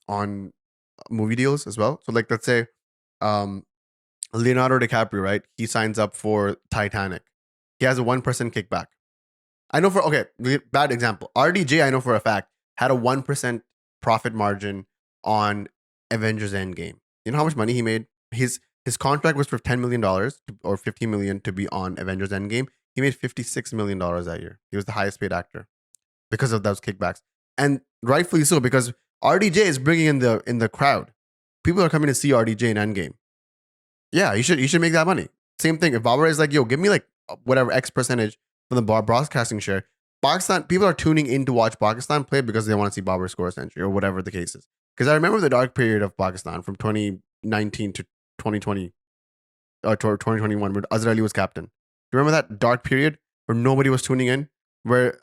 on movie deals as well. So like, let's say Leonardo DiCaprio, right? He signs up for Titanic. He has a 1% kickback. I know for okay, bad example. RDJ, I know for a fact, had a 1% profit margin on Avengers Endgame. You know how much money he made? His contract was for $10 million or 15 million to be on Avengers Endgame. He made $56 million that year. He was the highest paid actor because of those kickbacks, and rightfully so, because RDJ is bringing in the crowd. People are coming to see RDJ in Endgame. Yeah, you should make that money. Same thing. If Babar is like, yo, give me like whatever X percentage from the broadcasting share. Pakistan people are tuning in to watch Pakistan play because they want to see Babar score a century or whatever the case is. Because I remember the dark period of Pakistan from 2019 to 2020 or 2021 when Azhar Ali was captain. Do you remember that dark period where nobody was tuning in, where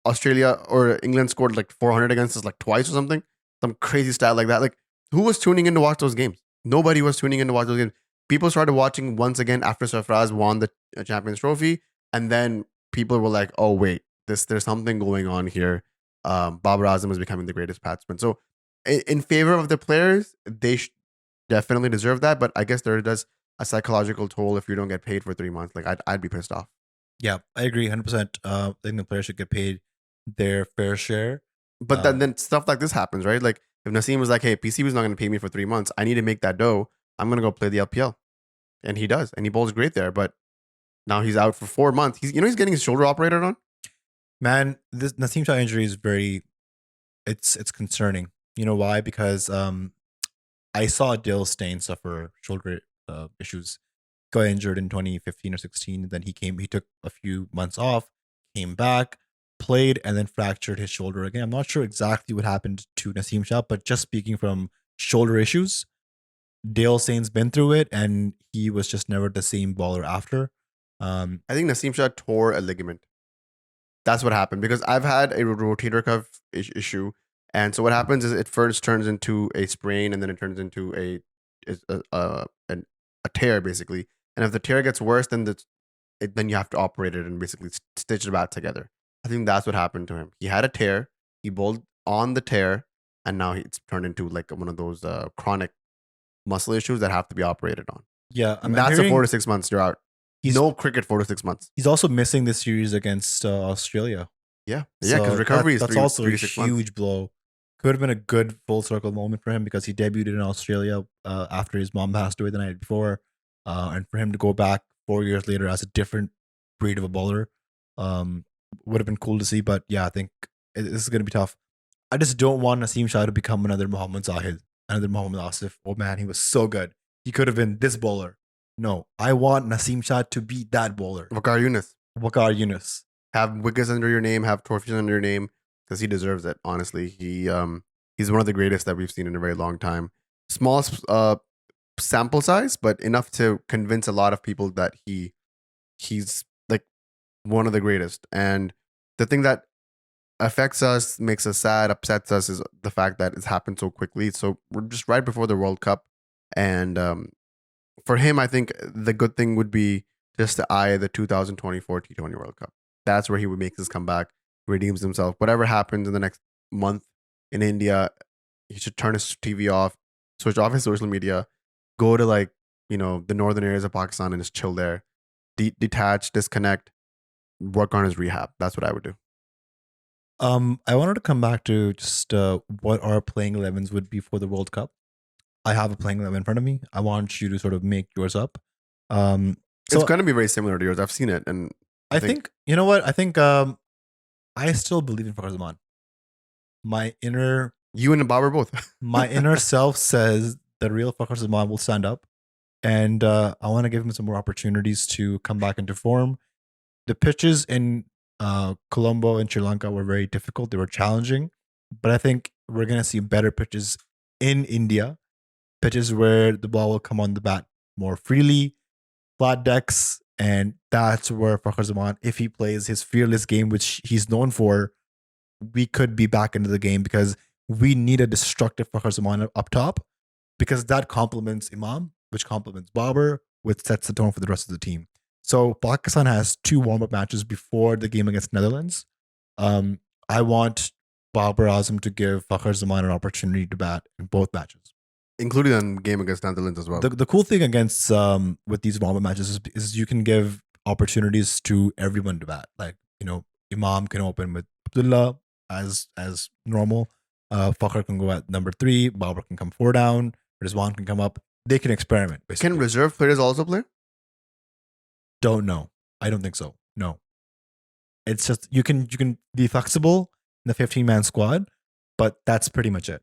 Australia or England scored like 400 against us like twice or something, some crazy stat like that? Like, who was tuning in to watch those games? Nobody was tuning in to watch those games. People started watching once again after Sarfraz won the Champions Trophy, and then people were like, "Oh wait, there's something going on here." Babar Azam is becoming the greatest batsman. So, in favor of the players, they definitely deserve that. But I guess there does a psychological toll if you don't get paid for 3 months. Like, I'd be pissed off. Yeah, I agree 100%. I think the players should get paid their fair share. But then stuff like this happens, right? Like if Naseem was like, "Hey, PCB is not going to pay me for 3 months. I need to make that dough. I'm going to go play the LPL," and he does, and he bowls great there. But now he's out for 4 months. He's getting his shoulder operated on. Man, this Naseem Shah injury is it's concerning. You know why? Because I saw Dil Steyn suffer shoulder issues, got injured in 2015 or 16. Then he took a few months off, came back, played, and then fractured his shoulder again. I'm not sure exactly what happened to Naseem Shah, but just speaking from shoulder issues. Dale Sain's been through it, and he was just never the same baller after. I think Naseem Shah tore a ligament. That's what happened because I've had a rotator cuff issue, and so what happens is it first turns into a sprain, and then it turns into a tear basically. And if the tear gets worse, then then you have to operate it and basically stitch it back together. I think that's what happened to him. He had a tear, he bowled on the tear, and now it's turned into like one of those chronic muscle issues that have to be operated on. Yeah, And that's a 4 to 6 months. You're out. He's No cricket 4 to 6 months. He's also missing this series against Australia. Yeah, because recovery is that's 3 also 3 a to 6 months. huge blow. Could have been a good full circle moment for him because he debuted in Australia after his mom passed away the night before, and for him to go back 4 years later as a different breed of a bowler would have been cool to see. But yeah, I think this is going to be tough. I just don't want Naseem Shah to become another Mohammad Zahid, another Mohammad Asif. Oh man, he was so good. He could have been this bowler. No, I want Naseem Shah to be that bowler. Waqar Younis. Waqar Younis. Have wickets under your name, have trophies under your name, because he deserves it. Honestly, he's one of the greatest that we've seen in a very long time. Small sample size, but enough to convince a lot of people that he's like one of the greatest. And the thing that affects us, makes us sad, upsets us is the fact that it's happened so quickly. So we're just right before the World Cup, and for him, I think the good thing would be just to eye the 2024 T20 World Cup. That's where he would make his comeback, redeems himself. Whatever happens in the next month in India, he should turn his TV off, switch off his social media, go to the northern areas of Pakistan and just chill there, detach, disconnect, work on his rehab. That's what I would do. I wanted to come back to just what our playing 11s would be for the World Cup. I have a playing 11 in front of me. I want you to sort of make yours up. So it's going to be very similar to yours. I've seen it, and I think you know what? I think I still believe in Fakhar Zaman. You and Babar both. My inner self says the real Fakhar Zaman will stand up, and I want to give him some more opportunities to come back into form. The pitches in Colombo and Sri Lanka were very difficult. They were challenging, but I think we're going to see better pitches in India. Pitches where the ball will come on the bat more freely, flat decks, and that's where Fakhar Zaman, if he plays his fearless game, which he's known for, we could be back into the game because we need a destructive Fakhar Zaman up top because that complements Imam, which complements Babar, which sets the tone for the rest of the team. So Pakistan has 2 warm-up matches before the game against Netherlands. I want Babar Azam to give Fakhar Zaman an opportunity to bat in both matches, including the game against Netherlands as well. The cool thing against with these warm-up matches is you can give opportunities to everyone to bat. Like, Imam can open with Abdullah as normal. Fakhar can go at number 3. Babar can come 4 down. Rizwan can come up. They can experiment. Basically. Can reserve players also play? Don't know. I don't think so. No. It's just you can be flexible in the 15-man squad, but that's pretty much it.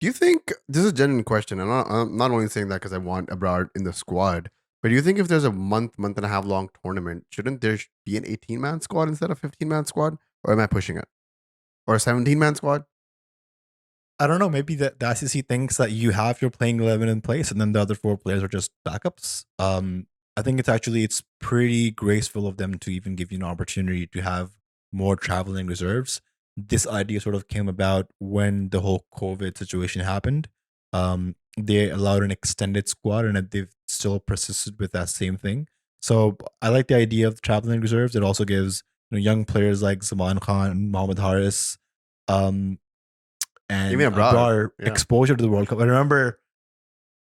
Do you think, this is a genuine question, and I'm not only saying that because I want Abrar in the squad, but do you think if there's a month and a half long tournament, shouldn't there be an 18-man squad instead of 15-man squad? Or am I pushing it? Or a 17-man squad? I don't know. Maybe the ICC thinks that you have your playing 11 in place and then the other 4 players are just backups. I think it's pretty graceful of them to even give you an opportunity to have more traveling reserves. This idea sort of came about when the whole COVID situation happened. They allowed an extended squad and they've still persisted with that same thing. So I like the idea of the traveling reserves. It also gives young players like Zaman Khan, Mohammad Haris, and even Abrar exposure to the World Cup. I remember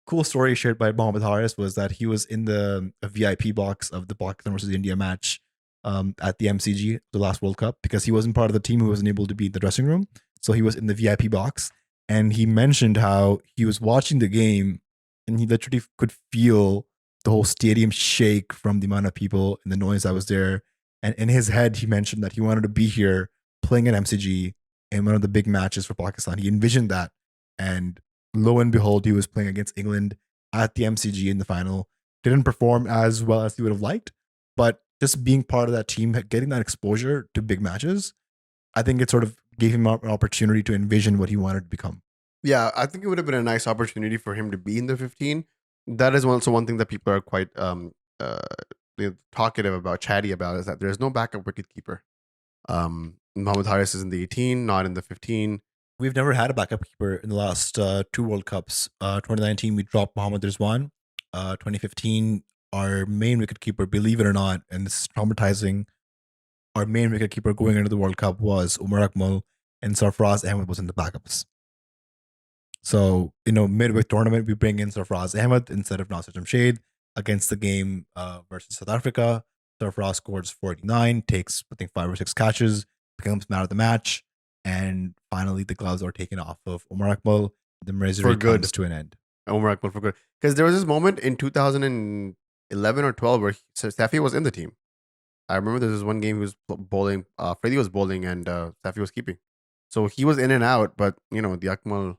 cool story shared by Mohammad Haris was that he was in the VIP box of the Pakistan versus India match at the MCG, the last World Cup, because he wasn't part of the team who wasn't able to be in the dressing room. So he was in the VIP box. And he mentioned how he was watching the game and he literally could feel the whole stadium shake from the amount of people and the noise that was there. And in his head, he mentioned that he wanted to be here playing at MCG in one of the big matches for Pakistan. He envisioned that. And lo and behold, he was playing against England at the MCG in the final. Didn't perform as well as he would have liked, but just being part of that team, getting that exposure to big matches, I think it sort of gave him an opportunity to envision what he wanted to become. Yeah, I think it would have been a nice opportunity for him to be in the 15. That is also one thing that people are quite uh talkative about, chatty about, is that there's no backup wicketkeeper. Mohammad Haris is in the 18, not in the 15. We've never had a backup keeper in the last two World Cups. 2019, we dropped Mohammad Rizwan. 2015, our main wicketkeeper, believe it or not, and this is traumatizing, our main wicketkeeper going into the World Cup was Umar Akmal, and Sarfaraz Ahmed was in the backups. So, midweek tournament, we bring in Sarfaraz Ahmed instead of Nasir Jamshed against the game versus South Africa. Sarfaraz scores 49, takes, I think, 5 or 6 catches, becomes man of the match. And finally, the gloves are taken off of Umar Akmal. The misery comes to an end. Umar Akmal for good. Because there was this moment in 2011 or 12 where Safi was in the team. I remember there was one game he was bowling. Freddie was bowling and Safi was keeping. So he was in and out. But, the Akmal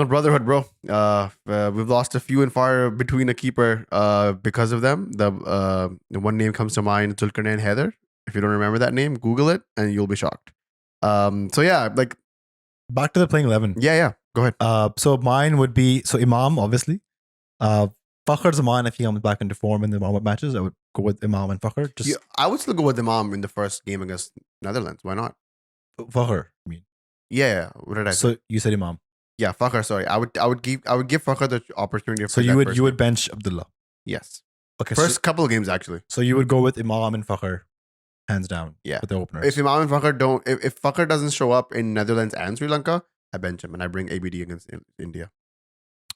brotherhood, bro. We've lost a few and far between a keeper because of them. The one name comes to mind, Zulkarnain Haider. If you don't remember that name, Google it and you'll be shocked. So yeah, like back to the playing 11. Yeah. Go ahead. So mine would be Imam, obviously. Fakhr Zaman, if he comes back into form in the warm-up matches, I would go with Imam and Fakhr. I would still go with Imam in the first game against Netherlands. Why not? Fakhr, I mean. Yeah. What did I say? So you said Imam. Yeah, Fakhr. Sorry, I would give Fakhr the opportunity. So you would bench Abdullah. Yes. Okay. First couple of games actually. So you would go with Imam and Fakhr, hands down. Yeah. With the openers. If Imam and Fakhr don't, if Fakhr doesn't show up in Netherlands and Sri Lanka, I bench him and I bring ABD against India.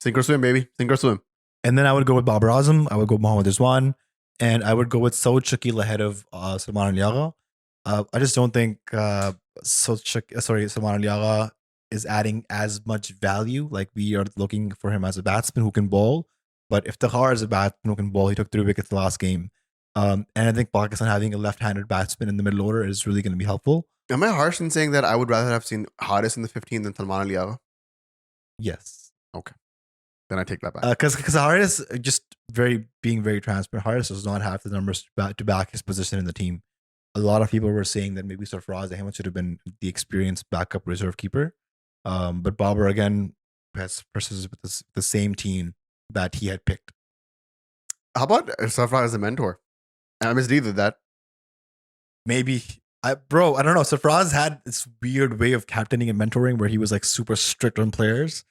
Sink or swim, baby. Sink or swim. And then I would go with Babar Azam. I would go with Mohammad Rizwan. And I would go with Saud Shakil ahead of Salman Al Yaga. I just don't think Salman Al Yaga is adding as much value. Like, we are looking for him as a batsman who can bowl. But if Iftikhar is a batsman who can bowl, he took 3 wickets the last game. And I think Pakistan having a left-handed batsman in the middle order is really going to be helpful. Am I harsh in saying that I would rather have seen Haris in the 15 than Salman Al Yaga? Yes. Okay. Then I take that back. Because Haris, just being very transparent, Haris does not have the numbers to back his position in the team. A lot of people were saying that maybe Sarfaraz Ahmed should have been the experienced backup reserve keeper. But Babar, again, has versus with the same team that he had picked. How about Sarfaraz as a mentor? I misread that. Maybe. I don't know. Sarfaraz had this weird way of captaining and mentoring where he was like super strict on players.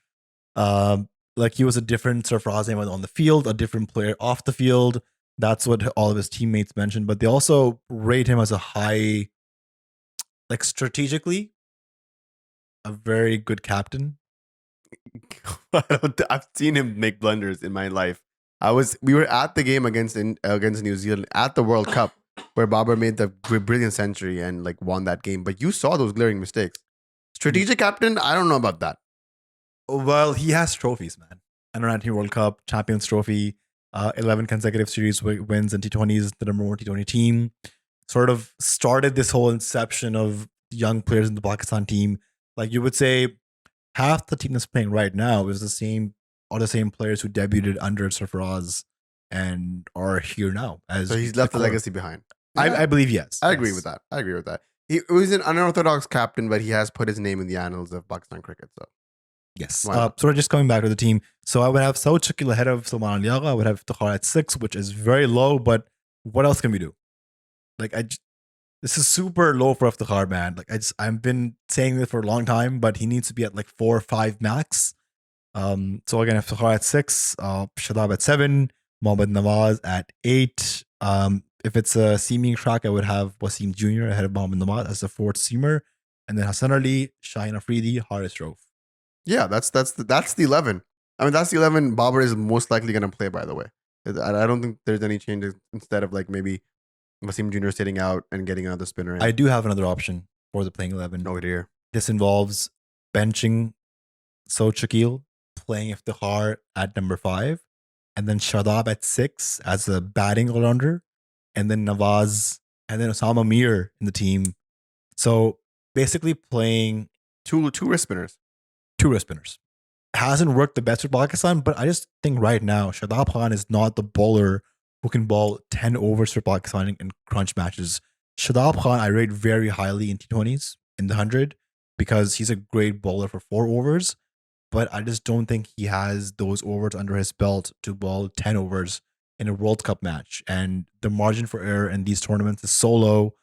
Like, he was a different Sarfaraz Ahmed on the field, a different player off the field. That's what all of his teammates mentioned. But they also rate him as a high, like, strategically, a very good captain. I've seen him make blunders in my life. We were at the game against New Zealand at the World Cup where Babar made the brilliant century and like won that game. But you saw those glaring mistakes. Strategic captain, I don't know about that. Well, he has trophies, man. Under-19 World Cup, Champions Trophy, 11 consecutive series wins in T20s, the number 1 T20 team. Sort of started this whole inception of young players in the Pakistan team. Like, you would say half the team that's playing right now is the same players who debuted under Sarfaraz and are here now. So he's left a legacy behind. Yeah. I believe yes. I agree with that. He was an unorthodox captain, but he has put his name in the annals of Pakistan cricket. So yes. So just coming back to the team. So I would have Saud Shakil ahead of Salman Al Yaga. I would have Iftikhar at 6, which is very low, but what else can we do? Like, this is super low for Iftikhar, man. Like, I've been saying this for a long time, but he needs to be at like 4 or 5 max. So again, Iftikhar at 6, Shadab at 7, Mohammad Nawaz at 8. If it's a seaming track, I would have Wasim Jr. ahead of Mohammad Nawaz as the 4th seamer, and then Hassan Ali, Shaheen Afridi, Haris Rauf. Yeah, that's the 11. I mean, that's the 11 Babar is most likely going to play, by the way. I don't think there's any changes instead of like maybe Wasim Jr. sitting out and getting another spinner in. I do have another option for the playing 11. Oh dear. This involves benching Saud Shakil, playing Iftikhar at number 5, and then Shadab at 6 as a batting all-rounder, and then Nawaz, and then Mohammad Amir in the team. So basically playing two wrist spinners. 2 wrist spinners. Hasn't worked the best with Pakistan, but I just think right now Shadab Khan is not the bowler who can bowl 10 overs for Pakistan in crunch matches. Shadab Khan I rate very highly in T20s in the 100 because he's a great bowler for 4 overs, but I just don't think he has those overs under his belt to bowl 10 overs in a World Cup match. And the margin for error in these tournaments is so low.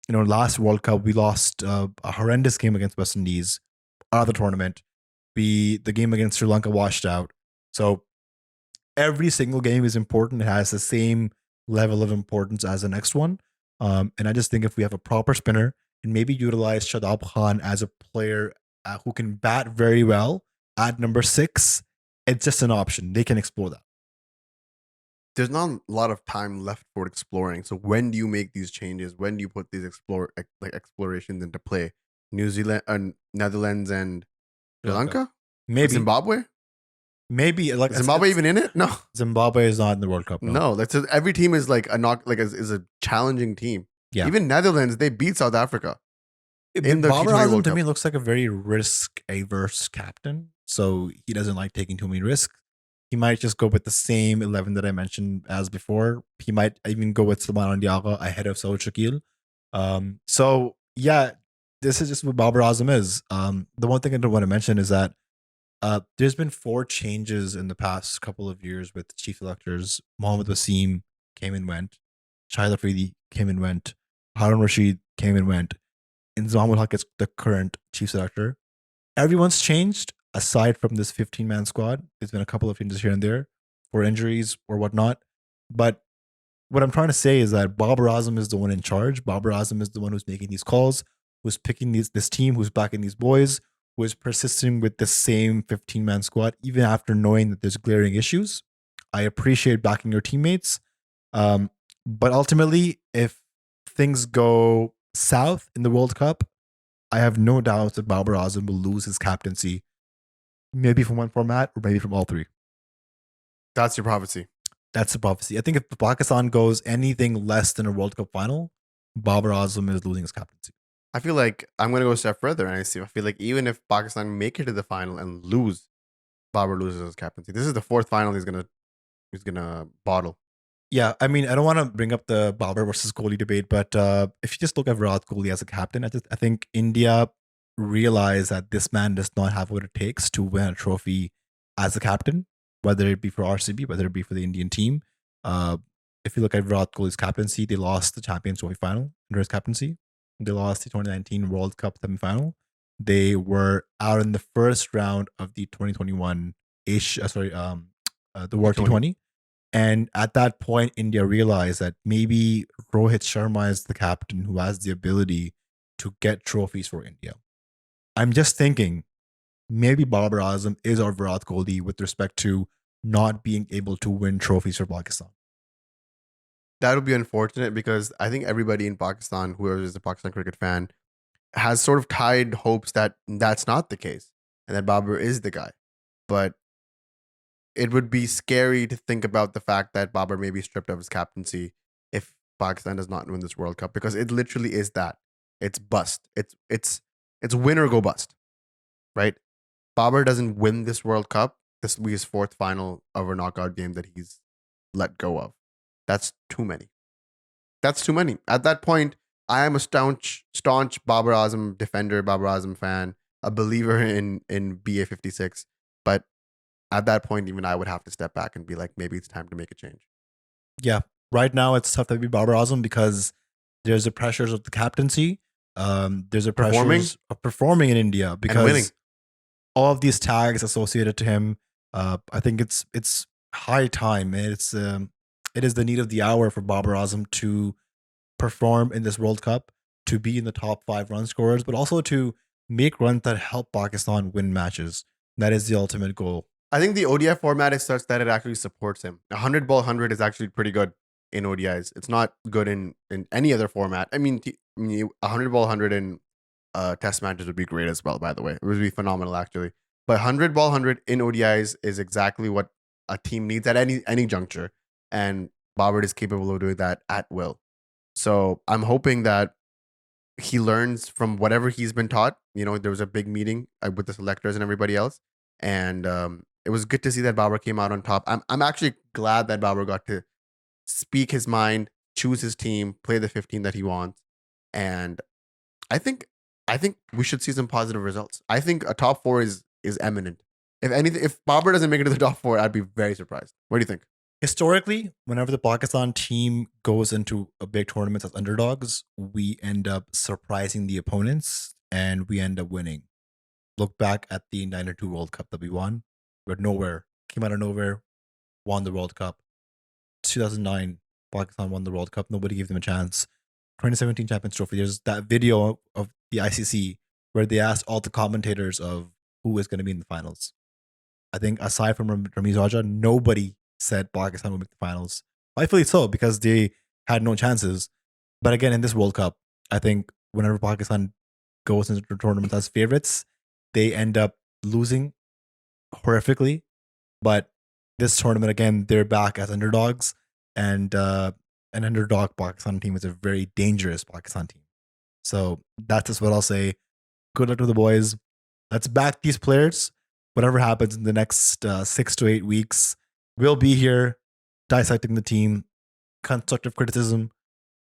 Last World Cup, we lost a horrendous game against West Indies out of the tournament. The game against Sri Lanka washed out. So every single game is important. It has the same level of importance as the next one. And I just think if we have a proper spinner and maybe utilize Shadab Khan as a player who can bat very well at number 6, it's just an option. They can explore that. There's not a lot of time left for exploring. So when do you make these changes? When do you put these explorations into play? New Zealand, Netherlands, and Sri Lanka? Maybe Zimbabwe? Maybe like Is Zimbabwe even in it? No, Zimbabwe is not in the World Cup. no. That's every team is like is a challenging team. Yeah. Even Netherlands, they beat South Africa. In the Babar T20 Azam World to Cup. me looks like a very risk-averse captain. So he doesn't like taking too many risks. He might just go with the same 11 that I mentioned as before. He might even go with Salman Diaga ahead of Saud Shakil. So yeah, this is just what Babar Azam is. The one thing I don't want to mention is that there's been 4 changes in the past couple of years with chief electors. Mohammad Wasim came and went. Shahid Afridi came and went. Harun Rashid came and went. And Zamul Haq is the current chief selector. Everyone's changed aside from this 15-man squad. There's been a couple of changes here and there for injuries or whatnot. But what I'm trying to say is that Babar Azam is the one in charge. Babar Azam is the one who's making these calls, who's picking this team, who's backing these boys, who is persisting with the same 15-man squad, even after knowing that there's glaring issues. I appreciate backing your teammates. But ultimately, if things go south in the World Cup, I have no doubt that Babar Azam will lose his captaincy, maybe from one format or maybe from all 3. That's your prophecy. That's the prophecy. I think if Pakistan goes anything less than a World Cup final, Babar Azam is losing his captaincy. I feel like I'm going to go a step further, and I feel like even if Pakistan make it to the final and lose, Babar loses his captaincy. This is the 4th final he's gonna bottle. Yeah, I mean, I don't want to bring up the Babar versus Kohli debate, but if you just look at Virat Kohli as a captain, I think India realize that this man does not have what it takes to win a trophy as a captain, whether it be for RCB, whether it be for the Indian team. If you look at Virat Kohli's captaincy, they lost the Champions Trophy final under his captaincy. They lost the 2019 World Cup semi-final. They were out in the first round of the 2021 the World T20. And at that point, India realized that maybe Rohit Sharma is the captain who has the ability to get trophies for India. I'm just thinking maybe Babar Azam is our Virat Kohli with respect to not being able to win trophies for Pakistan. That would be unfortunate because I think everybody in Pakistan, whoever is a Pakistan cricket fan, has sort of tied hopes that that's not the case and that Babar is the guy. But it would be scary to think about the fact that Babar may be stripped of his captaincy if Pakistan does not win this World Cup, because it literally is that. It's bust. It's win or go bust, right? Babar doesn't win this World Cup. This will be his 4th final of a knockout game that he's let go of. That's too many. That's too many. At that point, I am a staunch Babar Azam defender, Babar Azam fan, a believer in BA56. But at that point, even I would have to step back and be like, maybe it's time to make a change. Yeah. Right now, it's tough to be Babar Azam because there's the pressures of the captaincy. There's a pressures of performing in India because winning. All of these tags associated to him. I think it's high time. It is the need of the hour for Babar Azam to perform in this World Cup, to be in the top 5 run scorers, but also to make runs that help Pakistan win matches. That is the ultimate goal. I think the ODI format is such that it actually supports him. 100 ball 100 is actually pretty good in ODIs. It's not good in any other format. I mean, 100 ball 100 in test matches would be great as well, by the way. It would be phenomenal, actually. But 100 ball 100 in ODIs is exactly what a team needs at any juncture. And Babar is capable of doing that at will. So I'm hoping that he learns from whatever he's been taught. There was a big meeting with the selectors and everybody else. And it was good to see that Babar came out on top. I'm actually glad that Babar got to speak his mind, choose his team, play the 15 that he wants. And I think I think we should see some positive results. I think a top four is eminent. If anything, if Babar doesn't make it to the top four, I'd be very surprised. What do you think? Historically, whenever the Pakistan team goes into a big tournament as underdogs, we end up surprising the opponents and we end up winning. Look back at the 92 World Cup that we won. We're nowhere, came out of nowhere, won the World Cup. 2009, Pakistan won the World Cup. Nobody gave them a chance. 2017 Champions Trophy. There's that video of the ICC where they asked all the commentators of who is going to be in the finals. I think aside from Ramiz Raja, nobody said Pakistan will make the finals. Rightfully so, because they had no chances. But again, in this World Cup, I think whenever Pakistan goes into the tournament as favorites, they end up losing horrifically. But this tournament, again, they're back as underdogs. And an underdog Pakistan team is a very dangerous Pakistan team. So that's just what I'll say. Good luck to the boys. Let's back these players. Whatever happens in the next 6 to 8 weeks, we'll be here dissecting the team, constructive criticism,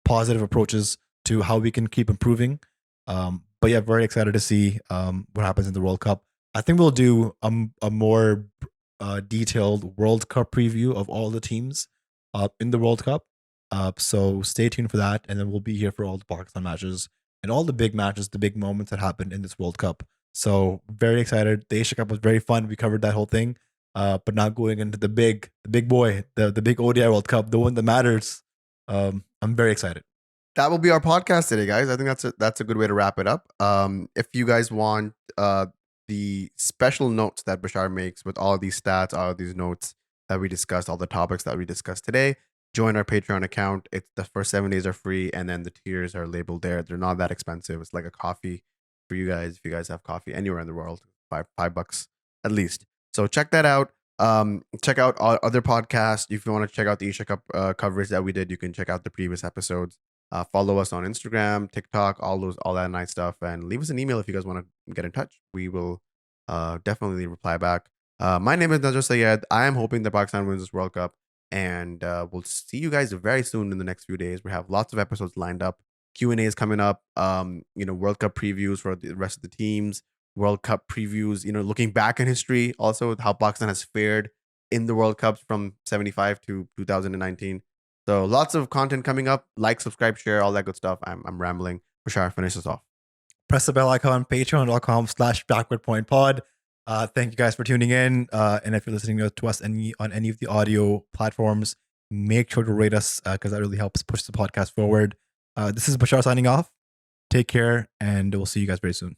positive approaches to how we can keep improving. But yeah, very excited to see what happens in the World Cup. I think we'll do a more detailed World Cup preview of all the teams in the World Cup. So stay tuned for that. And then we'll be here for all the Pakistan matches and all the big matches, the big moments that happened in this World Cup. So very excited. The Asia Cup was very fun. We covered that whole thing. But now going into the big boy, the big ODI World Cup, the one that matters. I'm very excited. That will be our podcast today, guys. I think that's a good way to wrap it up. If you guys want the special notes that Bashar makes with all of these stats, all of these notes that we discussed, all the topics that we discussed today, join our Patreon account. It's the first 7 days are free, and then the tiers are labeled there. They're not that expensive. It's like a coffee for you guys if you guys have coffee anywhere in the world, $5 at least. So check that out. Check out our other podcasts. If you want to check out the Asia Cup coverage that we did, you can check out the previous episodes. Follow us on Instagram, TikTok, all that nice stuff, and leave us an email if you guys want to get in touch. We will definitely reply back. My name is Nazar Sayed. I am hoping that Pakistan wins this World Cup, and we'll see you guys very soon in the next few days. We have lots of episodes lined up. Q&A is coming up. World Cup previews for the rest of the teams. World Cup previews. Looking back in history, also how Pakistan has fared in the World Cups from 75 to 2019. So lots of content coming up. Like, subscribe, share, all that good stuff. I'm rambling. Bashar, finish this off. Press the bell icon, patreon.com/backwardpointpod. Thank you guys for tuning in. And if you're listening to us on any of the audio platforms, make sure to rate us because that really helps push the podcast forward. This is Bashar signing off. Take care, and we'll see you guys very soon.